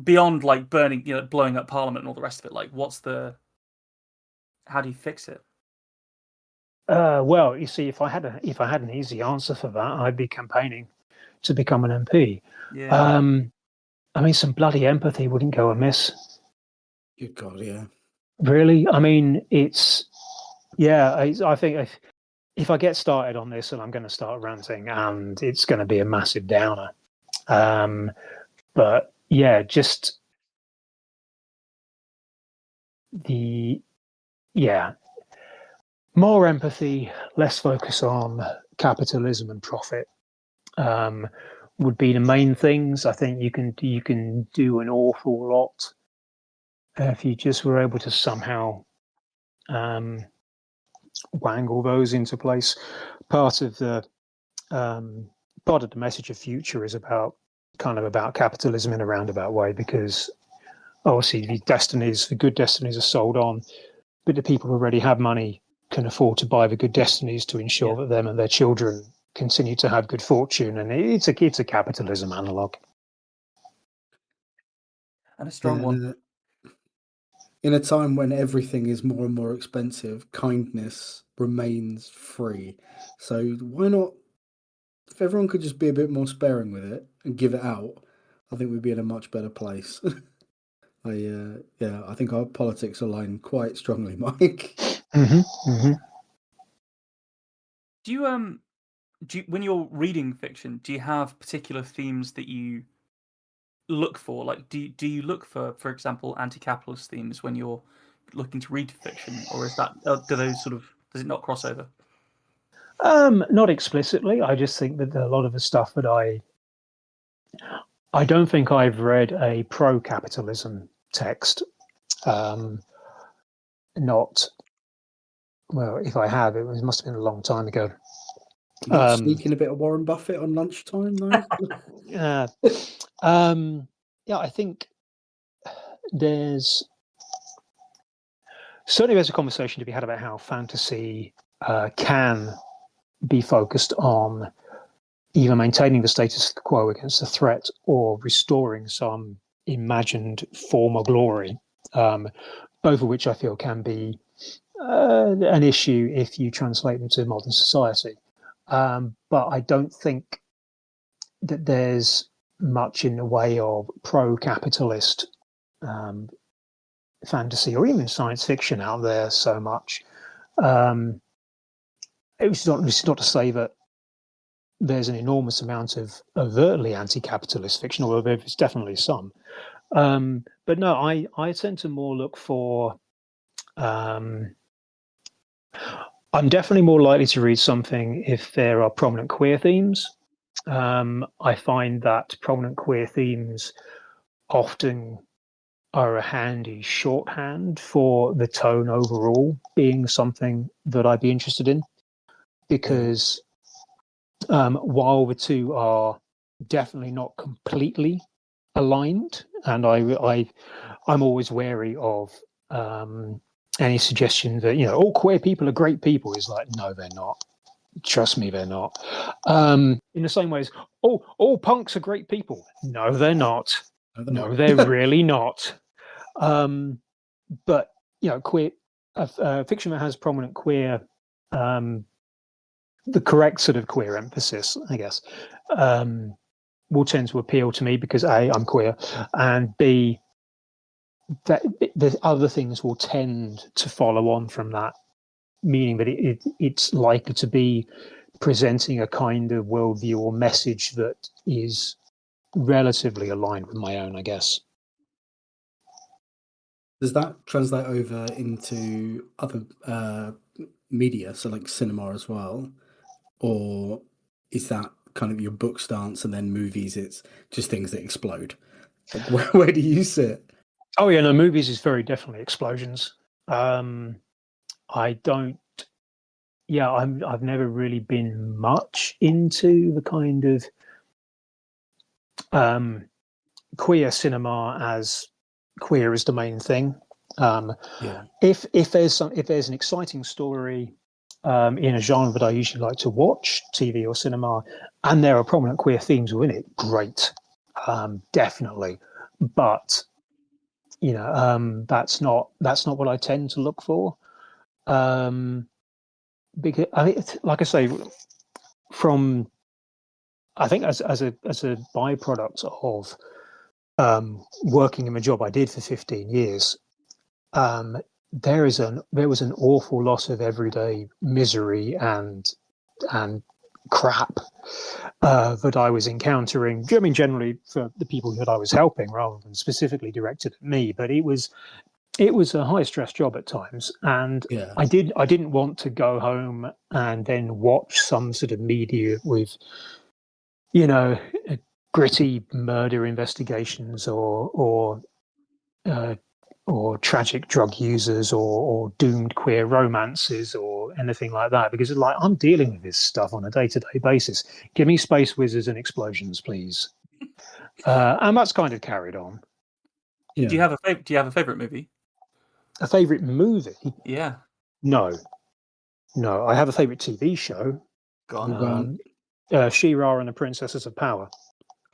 beyond burning, blowing up Parliament and all the rest of it? How do you fix it? Well, you see, if I had an easy answer for that, I'd be campaigning to become an MP. Yeah. Some bloody empathy wouldn't go amiss. Good God, yeah. Really? I think if I get started on this, and I'm going to start ranting, and it's going to be a massive downer. But yeah, just more empathy, less focus on capitalism and profit would be the main things. I think you can do an awful lot if you just were able to somehow wangle those into place. Part of the message of Future is about capitalism in a roundabout way, because obviously the good destinies are sold on, but the people who already have money can afford to buy the good destinies to ensure that them and their children continue to have good fortune, and it's a capitalism analog. And a strong one. In a time when everything is more and more expensive, kindness remains free. So why not? If everyone could just be a bit more sparing with it and give it out, I think we'd be in a much better place. I think our politics align quite strongly, Mike. Do you when you're reading fiction, do you have particular themes that you look for? Like, do you look for example, anti-capitalist themes when you're looking to read fiction, or is that does it not cross over? Not explicitly. I just think that a lot of the stuff that I don't think I've read a pro-capitalism text. Not well. If I have, it must have been a long time ago. Sneaking a bit of Warren Buffett on lunchtime, though. I think there's a conversation to be had about how fantasy can be focused on either maintaining the status quo against a threat or restoring some imagined former glory, both of which I feel can be an issue if you translate them to modern society. But I don't think that there's much in the way of pro-capitalist fantasy or even science fiction out there so much. It's not to say that there's an enormous amount of overtly anti-capitalist fiction, although there's definitely some. But no, I tend to more look for... I'm definitely more likely to read something if there are prominent queer themes. I find that prominent queer themes often are a handy shorthand for the tone overall being something that I'd be interested in, because while the two are definitely not completely aligned, and I'm always wary of any suggestion that all queer people are great people is like, no, they're not. Trust me, they're not. In the same way as all punks are great people. No, they're not. No, they're really not. But queer fiction that has prominent queer, the correct sort of queer emphasis, I guess, will tend to appeal to me because A, I'm queer, and B, that the other things will tend to follow on from that, meaning that it's likely to be presenting a kind of worldview or message that is relatively aligned with my own, I guess. Does that translate over into other media, so like cinema as well? Or is that kind of your book stance, and then movies, it's just things that explode? Like, where do you sit? Oh yeah, no, movies is very definitely explosions. I've never really been much into the kind of queer cinema as queer is the main thing. If there's an exciting story in a genre that I usually like to watch, TV or cinema, and there are prominent queer themes within it, great, definitely. But that's not what I tend to look for. Because like I say, I think as a byproduct of working in the job I did for 15 years, there was an awful lot of everyday misery and crap that I was encountering. I mean, generally for the people that I was helping, rather than specifically directed at me. But it was it was a high stress job at times, and Yeah. I didn't want to go home and then watch some sort of media with, you know, gritty murder investigations uh, or tragic drug users or doomed queer romances or anything like that, because like I'm dealing with this stuff on a day-to-day basis. Give me space whizzes and explosions, please. And that's kind of carried on. Yeah. Do you have a favorite movie? A favorite movie? Yeah, No, no. I have a favorite TV show. go on. Well, go on. She-Ra and the Princesses of Power.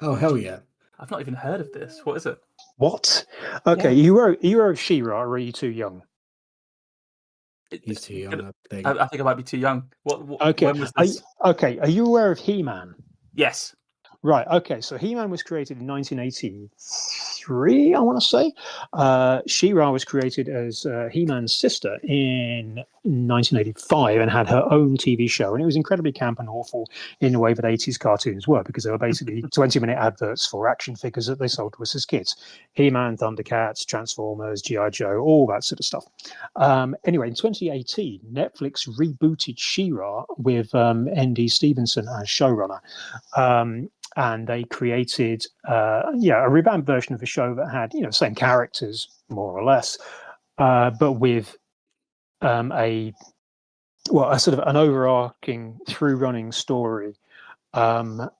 Oh, hell yeah. I've not even heard of this. What is it? What? Okay, Yeah. you wrote She-Ra, or are you too young? He's too young, I think. I think I might be too young. Okay, When was this? Are you aware of He-Man? Yes. Right. Okay. So He-Man was created in 1983, I want to say. She-Ra was created as He-Man's sister in 1985 and had her own TV show. And it was incredibly camp and awful in the way that 80s cartoons were, because they were basically 20-minute adverts for action figures that they sold to us as kids. He-Man, Thundercats, Transformers, G.I. Joe, all that sort of stuff. Anyway, in 2018, Netflix rebooted She-Ra with N.D. Stevenson as showrunner. And they created a revamped version of the show that had same characters more or less, but with a sort of an overarching through running story, and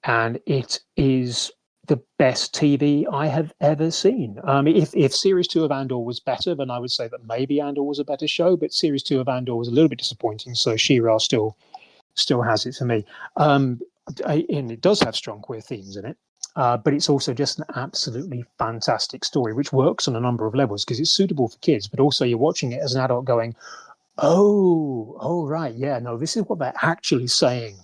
it is the best TV I have ever seen. If Series 2 of Andor was better, then I would say that maybe Andor was a better show, but Series 2 of Andor was a little bit disappointing, so She-Ra still has it for me. And it does have strong queer themes in it, but it's also just an absolutely fantastic story, which works on a number of levels because it's suitable for kids, but also you're watching it as an adult going, oh, right, yeah, no, this is what they're actually saying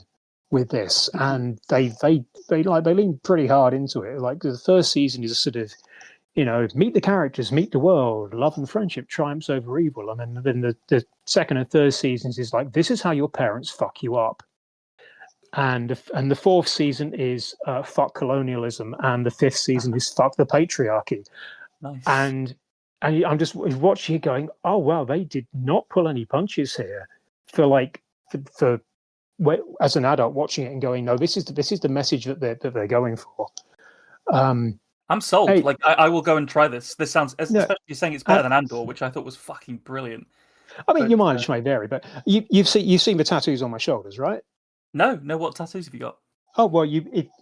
with this, and they lean pretty hard into it. Like the first season is a sort of meet the characters, meet the world, love and friendship triumphs over evil. And then the second and third seasons is like, this is how your parents fuck you up. And the fourth season is fuck colonialism, and the fifth season is fuck the patriarchy. Nice. And I'm just watching it going, oh wow, they did not pull any punches here. For as an adult watching it and going, no, this is the message that they're going for. I'm sold. Hey, like I will go and try this. This sounds, especially you're saying it's better than Andor, which I thought was fucking brilliant. I mean, But, your mileage may vary, but you've seen the tattoos on my shoulders, right? No. What tattoos have you got? Oh well,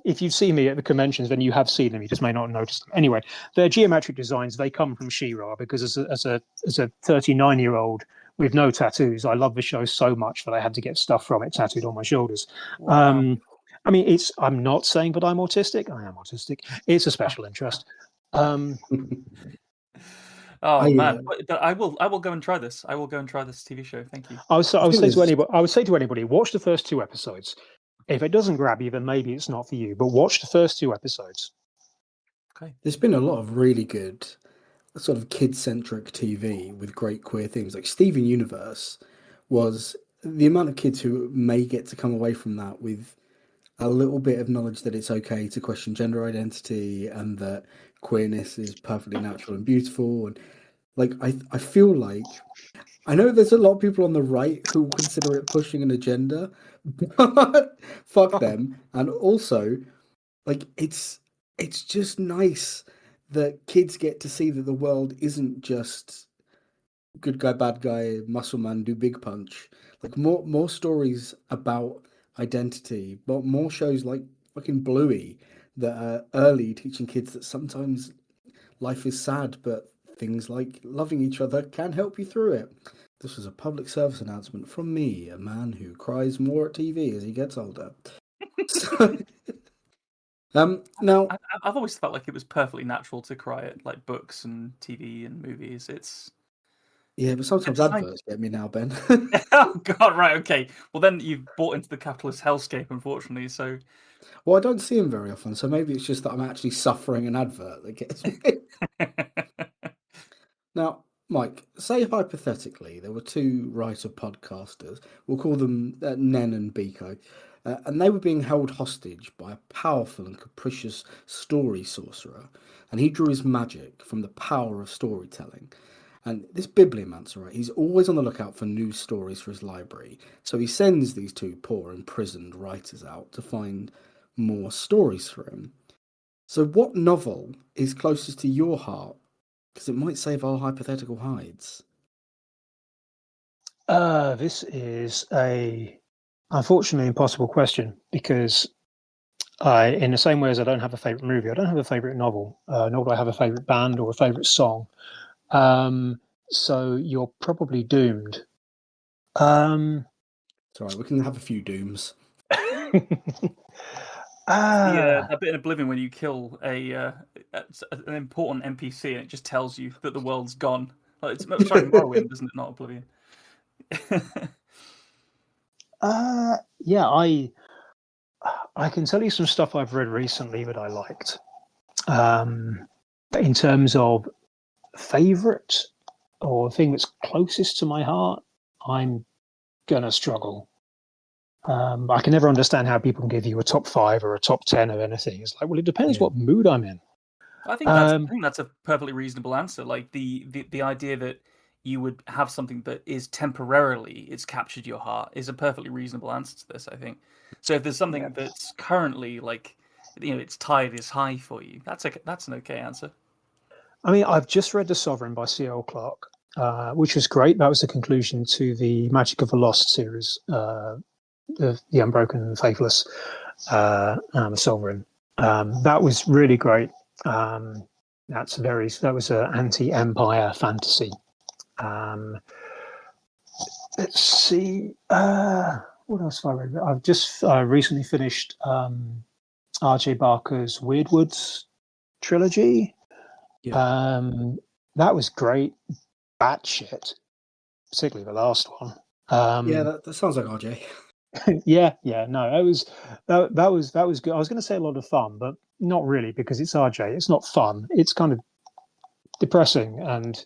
if you've seen me at the conventions, then you have seen them. You just may not notice them. Anyway, they're geometric designs. They come from She-Ra because as a 39-year-old with no tattoos, I love the show so much that I had to get stuff from it tattooed on my shoulders. Wow. I mean, I'm not saying that I'm autistic. I am autistic. It's a special interest. Oh man, I will go and try this. I will go and try this TV show. Thank you. I would say to anybody, watch the first 2 episodes. If it doesn't grab you, then maybe it's not for you. But watch the first 2 episodes. Okay. There's been a lot of really good sort of kid-centric TV with great queer themes. Like Steven Universe was the amount of kids who may get to come away from that with a little bit of knowledge that it's okay to question gender identity and that queerness is perfectly natural and beautiful. And like, I feel like, I know there's a lot of people on the right who consider it pushing an agenda, but fuck them. And also, like, it's just nice that kids get to see that the world isn't just good guy, bad guy, muscle man, do big punch. Like more stories about identity, but more shows like fucking Bluey that are early teaching kids that sometimes life is sad, but things like loving each other can help you through it. This was a public service announcement from me, a man who cries more at TV as he gets older. So, now I've always felt like it was perfectly natural to cry at like books and TV and movies. yeah, but sometimes adverts get me now, Ben. Oh God, right, okay. Well, then you've bought into the capitalist hellscape, unfortunately. So, well, I don't see them very often, so maybe it's just that I'm actually suffering an advert that gets me. Now, Mike, say hypothetically there were 2 writer podcasters. We'll call them Nen and Biko. and they were being held hostage by a powerful and capricious story sorcerer, and he drew his magic from the power of storytelling. And this bibliomancer, right, he's always on the lookout for new stories for his library, so he sends these two poor imprisoned writers out to find more stories for him. So what novel is closest to your heart? Because it might save our hypothetical hides. This is a unfortunately impossible question because in the same way as I don't have a favorite movie, I don't have a favorite novel, nor do I have a favorite band or a favorite song. So you're probably doomed. It's all right, we can have a few dooms. That bit in Oblivion when you kill an important NPC and it just tells you that the world's gone. Like, sorry, Morrowind, isn't it? Not Oblivion. Yeah, I can tell you some stuff I've read recently that I liked. But in terms of favorite or thing that's closest to my heart, I'm gonna struggle. I can never understand how people can give you a top 5 or a top 10 of anything. It's like, well, it depends what mood I'm in. I think that's a perfectly reasonable answer. Like the idea that you would have something that is temporarily it's captured your heart is a perfectly reasonable answer to this, I think. So if there's something that's currently like its tide is high for you, that's an okay answer. I mean, I've just read The Sovereign by C.L. Clarke, which was great. That was the conclusion to the Magic of the Lost series, the Unbroken and Faithless, and The Sovereign. That was really great. That was an anti-empire fantasy. Let's see. What else have I read? I've just recently finished R.J. Barker's Weird Woods trilogy. Yeah. That was great. Batshit, particularly the last one. That sounds like RJ. yeah. No, that was good. I was going to say a lot of fun, but not really because it's RJ. It's not fun. It's kind of depressing and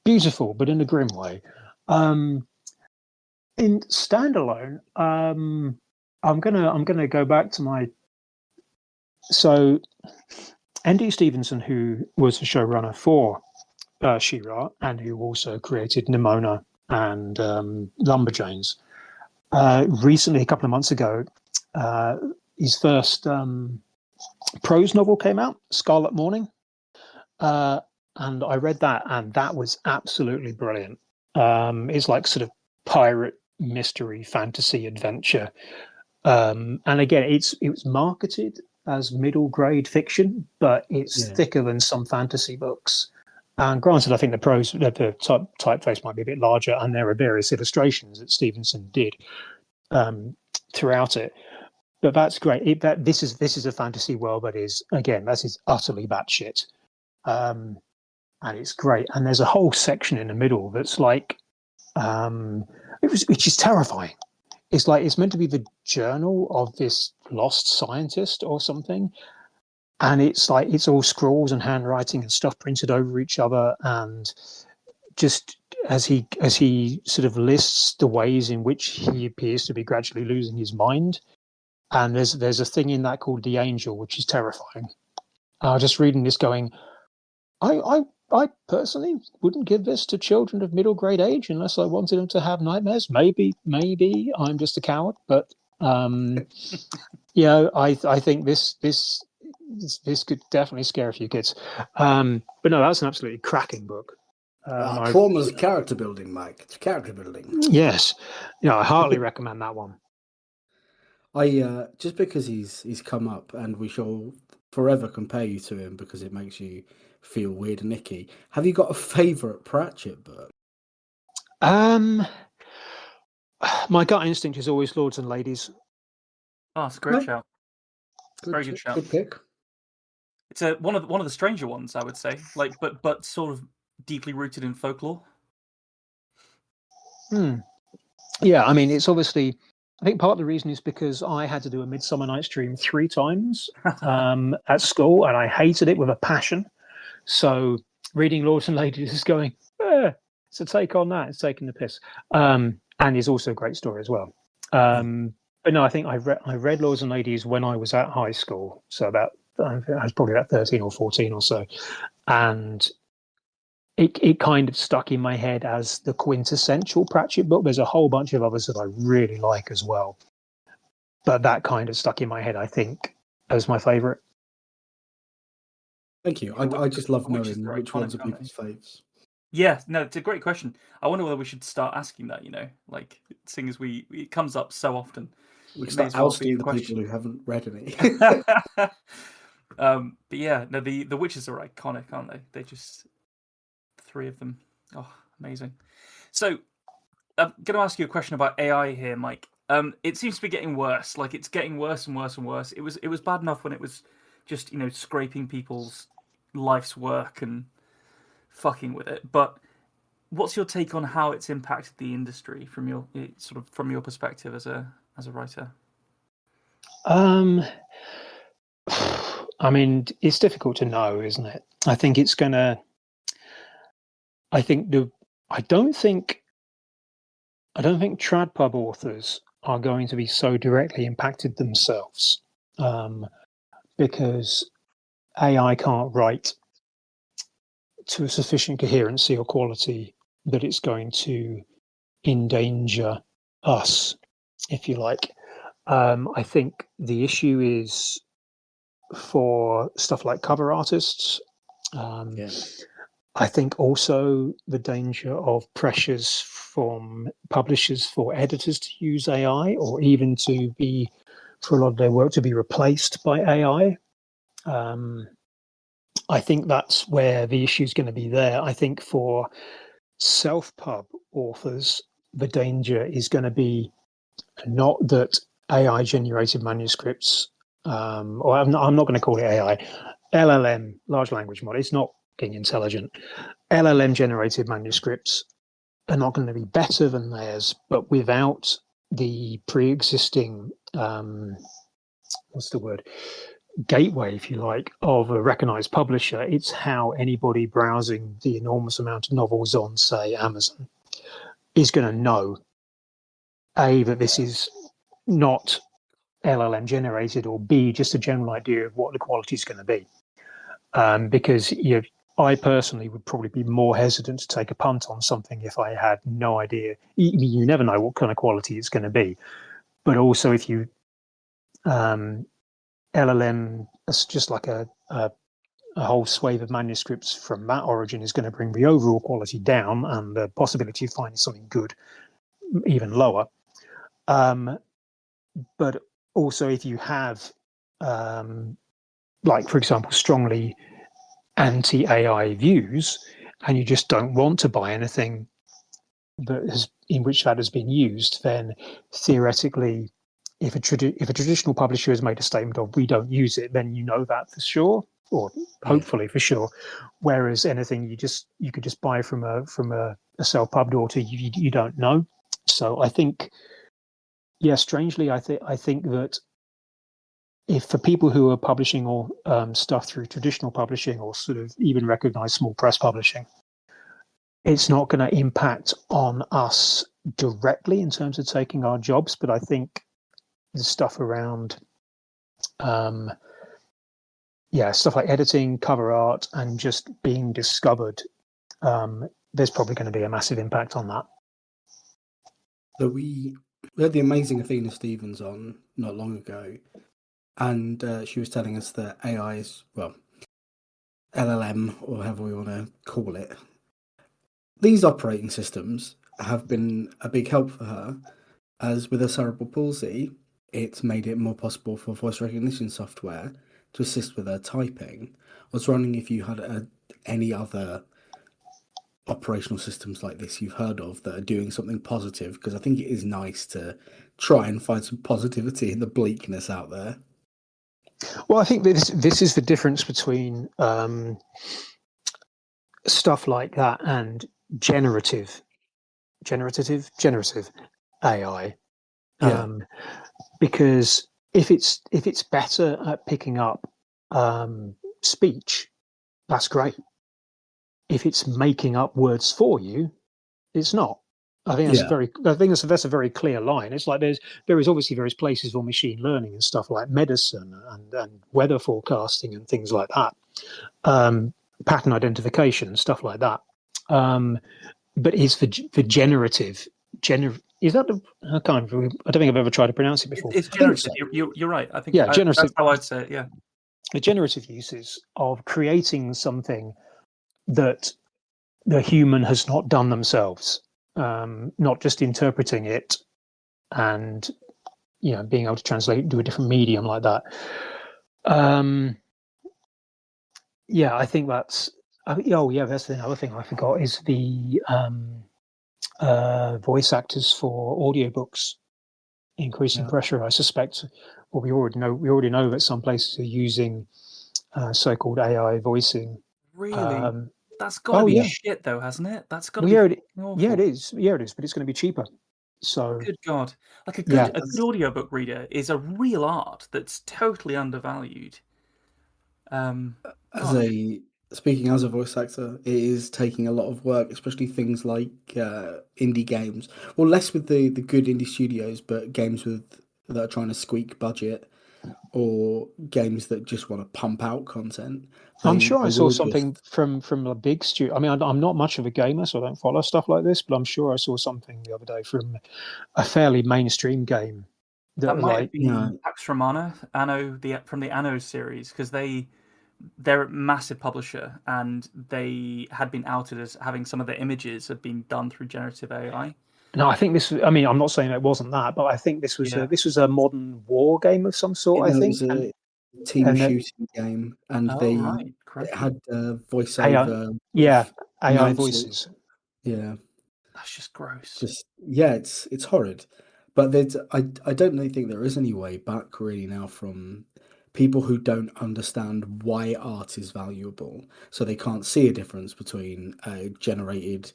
beautiful, but in a grim way. In standalone, I'm gonna go back to my. So, Andy Stevenson, who was the showrunner for She-Ra and who also created Nimona and Lumberjanes, recently, a couple of months ago, his first prose novel came out, Scarlet Morning, and I read that, and that was absolutely brilliant. It's like sort of pirate mystery fantasy adventure, and again, it was marketed as middle grade fiction, but it's thicker than some fantasy books. And granted, I think the typeface might be a bit larger, and there are various illustrations that Stevenson did throughout it. But that's great. This is a fantasy world that is utterly batshit, and it's great. And there's a whole section in the middle that's like, which is terrifying. It's like it's meant to be the journal of this lost scientist or something, and it's like it's all scrawls and handwriting and stuff printed over each other, and just as he sort of lists the ways in which he appears to be gradually losing his mind. And there's a thing in that called the Angel, which is terrifying. Just reading this, going, I personally wouldn't give this to children of middle grade age unless I wanted them to have nightmares. Maybe I'm just a coward, but I think this could definitely scare a few kids. But no, that's an absolutely cracking book. Trauma's character building, Mike. It's character building. Yes, I heartily recommend that one. I just because he's come up, and we shall forever compare you to him because it makes you feel weird and icky. Have you got a favourite Pratchett book? My gut instinct is always Lords and Ladies. Oh, it's a great shout. Very good shout. Good pick. It's one of the stranger ones, I would say. Like, but sort of deeply rooted in folklore. Yeah, I mean, it's obviously. I think part of the reason is because I had to do a Midsummer Night's Dream 3 times at school, and I hated it with a passion. So reading Lords and Ladies is going, it's a take on that. It's taking the piss. And is also a great story as well. But no, I think I read Lords and Ladies when I was at high school, so I was probably about 13 or 14 or so, and it kind of stuck in my head as the quintessential Pratchett book. There's a whole bunch of others that I really like as well, but that kind of stuck in my head, I think, as my favourite. Thank you. The I just love the witches knowing are which ones iconic, are aren't they? people's faves. Yeah, no, it's a great question. I wonder whether we should start asking that. Like seeing as it comes up so often, We it can may start as well be a ousting the people question. who haven't read any. But yeah, no, the witches are iconic, aren't they? They just three of them. Oh, amazing. So I'm going to ask you a question about AI here, Mike. It seems to be getting worse. Like it's getting worse and worse and worse. It was bad enough when it was just scraping people's life's work and fucking with it. But what's your take on how it's impacted the industry from your perspective as a writer? Um, I mean, it's difficult to know, isn't it? I think it's gonna. I think the. I don't think. I don't think trad pub authors are going to be so directly impacted themselves, because AI can't write to a sufficient coherency or quality that it's going to endanger us, if you like. I think the issue is for stuff like cover artists. Um, Yeah. I think also the danger of pressures from publishers for editors to use AI or even to be, for a lot of their work, to be replaced by AI. I think that's where the issue is going to be there. I think for self-pub authors, the danger is going to be not that AI generated manuscripts, or I'm not going to call it AI, LLM, large language model. It's not being intelligent. LLM generated manuscripts are not going to be better than theirs, but without the pre-existing, what's the word, gateway, if you like, of a recognized publisher. It's how anybody browsing the enormous amount of novels on, say, Amazon is going to know, A, that this is not LLM generated, or B, just a general idea of what the quality is going to be. Because I personally would probably be more hesitant to take a punt on something if I had no idea. You never know what kind of quality it's going to be. But also, if you LLM, it's just like a whole swathe of manuscripts from that origin is going to bring the overall quality down and the possibility of finding something good even lower. But also, if you have, like, for example, strongly anti-AI views, and you just don't want to buy anything in which that has been used, then theoretically, if a traditional publisher has made a statement of "we don't use it," then you know that for sure, or hopefully for sure. Whereas anything you could just buy from a self-pubbed author, you don't know. So I think, yeah, strangely, I think that if for people who are publishing or stuff through traditional publishing or sort of even recognized small press publishing, it's not going to impact on us directly in terms of taking our jobs. But I think the stuff around, stuff like editing, cover art, and just being discovered, there's probably going to be a massive impact on that. So we had the amazing Athena Stevens on not long ago, and she was telling us that AI is, well, LLM, or however we want to call it, these operating systems have been a big help for her, as with her cerebral palsy, it's made it more possible for voice recognition software to assist with her typing. I was wondering if you had any other operational systems like this you've heard of that are doing something positive, because I think it is nice to try and find some positivity in the bleakness out there. Well, I think this is the difference between stuff like that and generative AI. Yeah. Because if it's better at picking up speech, that's great. If it's making up words for you, it's not. I think Yeah. that's a very clear line. It's like there is obviously various places for machine learning and stuff like medicine and weather forecasting and things like that, pattern identification, stuff like that. But it's for generative. Is that the I can't? I don't think I've ever tried to pronounce it before. It's I think generative. so. You're right. I think Yeah, that's generative. how I'd say it. Yeah. The generative uses of creating something that the human has not done themselves, not just interpreting it and being able to translate it into a different medium like that. Yeah, I think that's. Oh yeah, that's the other thing I forgot is the voice actors for audiobooks increasing Yeah. pressure. I suspect. Well, we already know that some places are using so-called AI voicing. Really, that's got to Oh be yeah, shit, though, hasn't it? That's got to well be yeah, fucking yeah it awful. is. Yeah, it is, but it's going to be cheaper. So Good God, like yeah, a good audiobook reader is a real art that's totally undervalued. As Gosh, a speaking as a voice actor, it is taking a lot of work, especially things like indie games. Well, less with the good indie studios, but games that are trying to squeak budget or games that just want to pump out content. I'm They sure I they saw will something just from a big studio. I mean, I'm not much of a gamer, so I don't follow stuff like this. But I'm sure I saw something the other day from a fairly mainstream game that that might have like been Pax Romana, Anno from the Anno series because they're a massive publisher and they had been outed as having some of their images had been done through generative AI. no, I think this. I mean, I'm not saying it wasn't that, but I think Yeah. this was a modern war game of some sort. I it think, was a team and shooting game, and Oh they right, it crikey. had AI, voiceover yeah, of AI announcers. voices. Yeah. That's just gross. Just yeah, it's horrid. But I don't really think there is any way back really now from people who don't understand why art is valuable. So they can't see a difference between a generated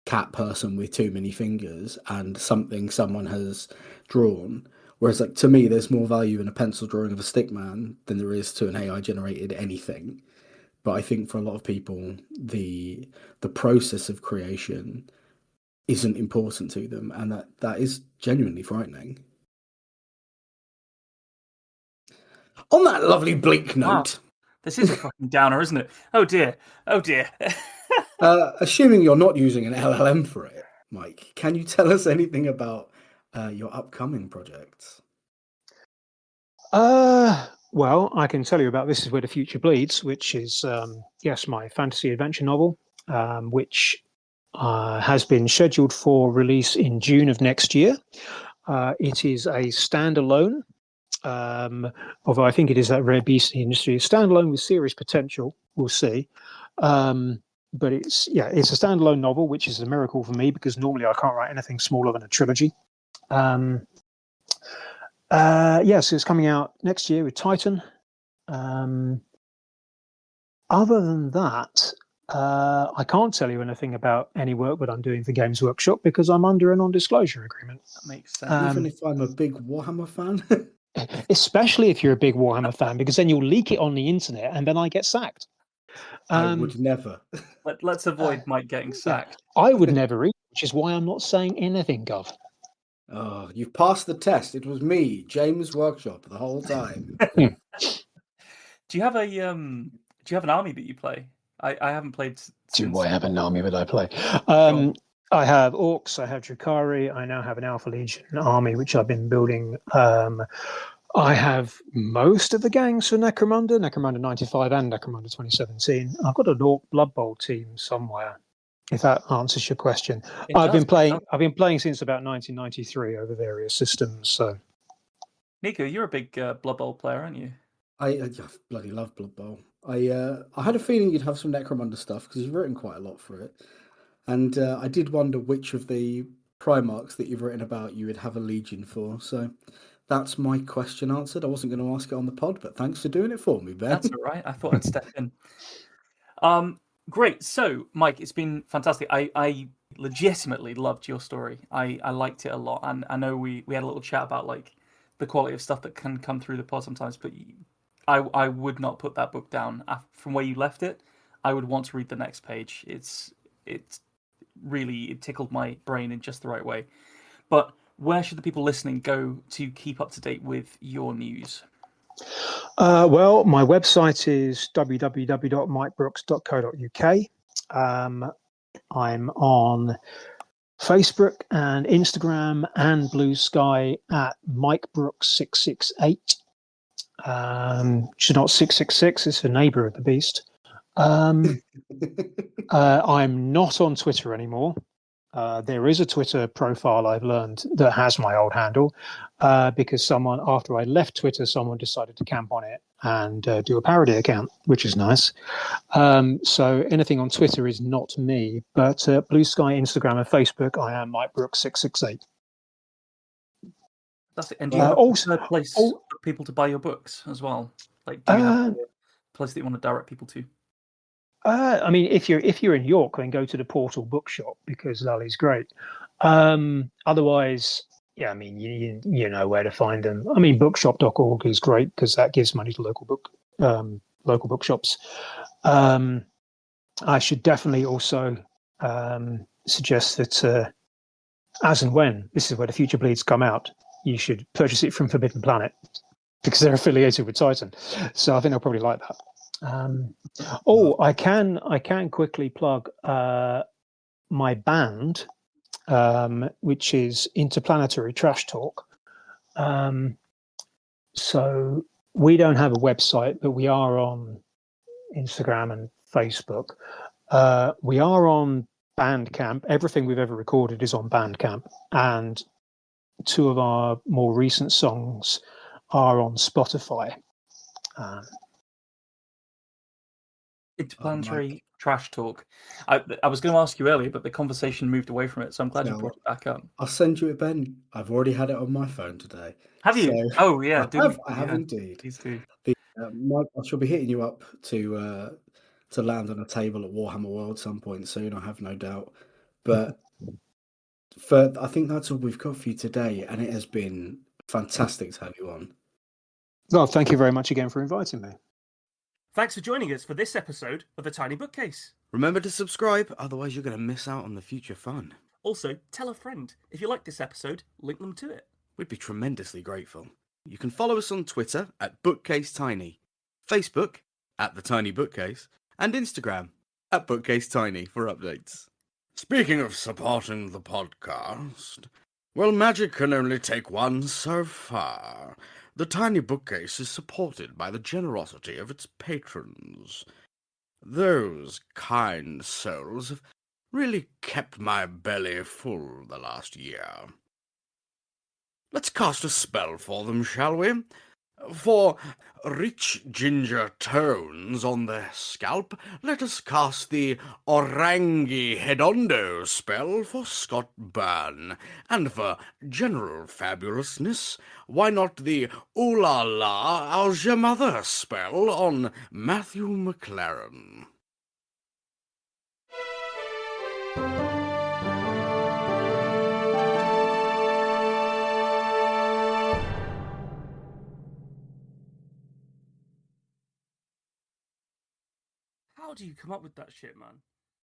cat person with too many fingers and something someone has drawn. Whereas like to me, there's more value in a pencil drawing of a stick man than there is to an AI generated anything. But I think for a lot of people, the process of creation isn't important to them, and that is genuinely frightening. On that lovely bleak Wow. note, This is a fucking downer, isn't it? Oh dear. Oh dear. assuming you're not using an LLM for it, Mike, can you tell us anything about your upcoming projects? Well, I can tell you about This Is Where the Future Bleeds, which is yes, my fantasy adventure novel, which has been scheduled for release in June of next year. It is a standalone, although I think it is that rare beast in the industry. A standalone with serious potential. We'll see. But it's a standalone novel, which is a miracle for me because normally I can't write anything smaller than a trilogy. So it's coming out next year with Titan. Other than that, I can't tell you anything about any work that I'm doing for Games Workshop because I'm under a non-disclosure agreement. That makes sense. Even if I'm a big Warhammer fan, Especially if you're a big Warhammer fan, because then you'll leak it on the internet and then I get sacked. I would never. Let's avoid Mike getting Yeah, sacked. I would never read, which is why I'm not saying anything, Gov. Oh, you've passed the test. It was me, James Workshop, the whole time. Do you have a do you have an army that you play? I haven't played Do since I have an army that I play? God. I have orcs, I have Drukhari, I now have an Alpha Legion army, which I've been building. I have most of the gangs for Necromunda 95 and Necromunda 2017. I've got an Orc Blood Bowl team somewhere, if that answers your question. It I've does. been playing since about 1993 over various systems. So Nico, you're a big Blood Bowl player, aren't you? I bloody love Blood Bowl. I had a feeling you'd have some Necromunda stuff because you've written quite a lot for it, and I did wonder which of the Primarchs that you've written about you would have a Legion for. So that's my question answered. I wasn't going to ask it on the pod, but thanks for doing it for me, Ben. That's all right. I thought I'd step in. Great. So, Mike, it's been fantastic. I legitimately loved your story. I liked it a lot, and I know we had a little chat about like the quality of stuff that can come through the pod sometimes, but I would not put that book down from where you left it. I would want to read the next page. It's really it tickled my brain in just the right way. But where should the people listening go to keep up to date with your news? Well, my website is www.mikebrooks.co.uk. I'm on Facebook and Instagram and Blue Sky at Mike Brooks 668. Should not 666. It's the neighbour of the beast. I'm not on Twitter anymore. There is a Twitter profile I've learned that has my old handle because someone, after I left Twitter, someone decided to camp on it and do a parody account, which is nice. So anything on Twitter is not me, but Blue Sky, Instagram, and Facebook, I am Mike Brooks 668. That's it. And do you have a preferred place for people to buy your books as well? Like, do you have a place that you want to direct people to? I mean, if you're in York, then go to the Portal Bookshop because Lully's great. Otherwise, yeah, I mean, you know where to find them. I mean, bookshop.org is great because that gives money to local bookshops. I should definitely also suggest that as and when this is where the Future Bleeds come out, you should purchase it from Forbidden Planet because they're affiliated with Titan. So I think they'll probably like that. I can quickly plug my band, which is Interplanetary Trash Talk. So we don't have a website, but we are on Instagram and Facebook. We are on Bandcamp. Everything we've ever recorded is on Bandcamp, and 2 of our more recent songs are on Spotify. Interplanetary Trash Talk. I was going to ask you earlier, but the conversation moved away from it, so I'm glad you brought it back up. I'll send you it, Ben. I've already had it on my phone today. Have you? So Oh, yeah. I have indeed. Please do. Mike, I shall be hitting you up to land on a table at Warhammer World some point soon, I have no doubt. But I think that's all we've got for you today, and it has been fantastic to have you on. Well, thank you very much again for inviting me. Thanks for joining us for this episode of The Tiny Bookcase. Remember to subscribe, otherwise you're going to miss out on the future fun. Also, tell a friend. If you like this episode, link them to it. We'd be tremendously grateful. You can follow us on Twitter at BookcaseTiny, Facebook at The Tiny Bookcase, and Instagram at BookcaseTiny for updates. Speaking of supporting the podcast, well, magic can only take one so far. The Tiny Bookcase is supported by the generosity of its patrons. Those kind souls have really kept my belly full the last year. Let's cast a spell for them, shall we? For rich ginger tones on their scalp, let us cast the Orangi Hedondo spell for Scott Byrne. And for general fabulousness, why not the Ooh La La, How's Your Mother spell on Matthew McLaren? How do you come up with that shit, man?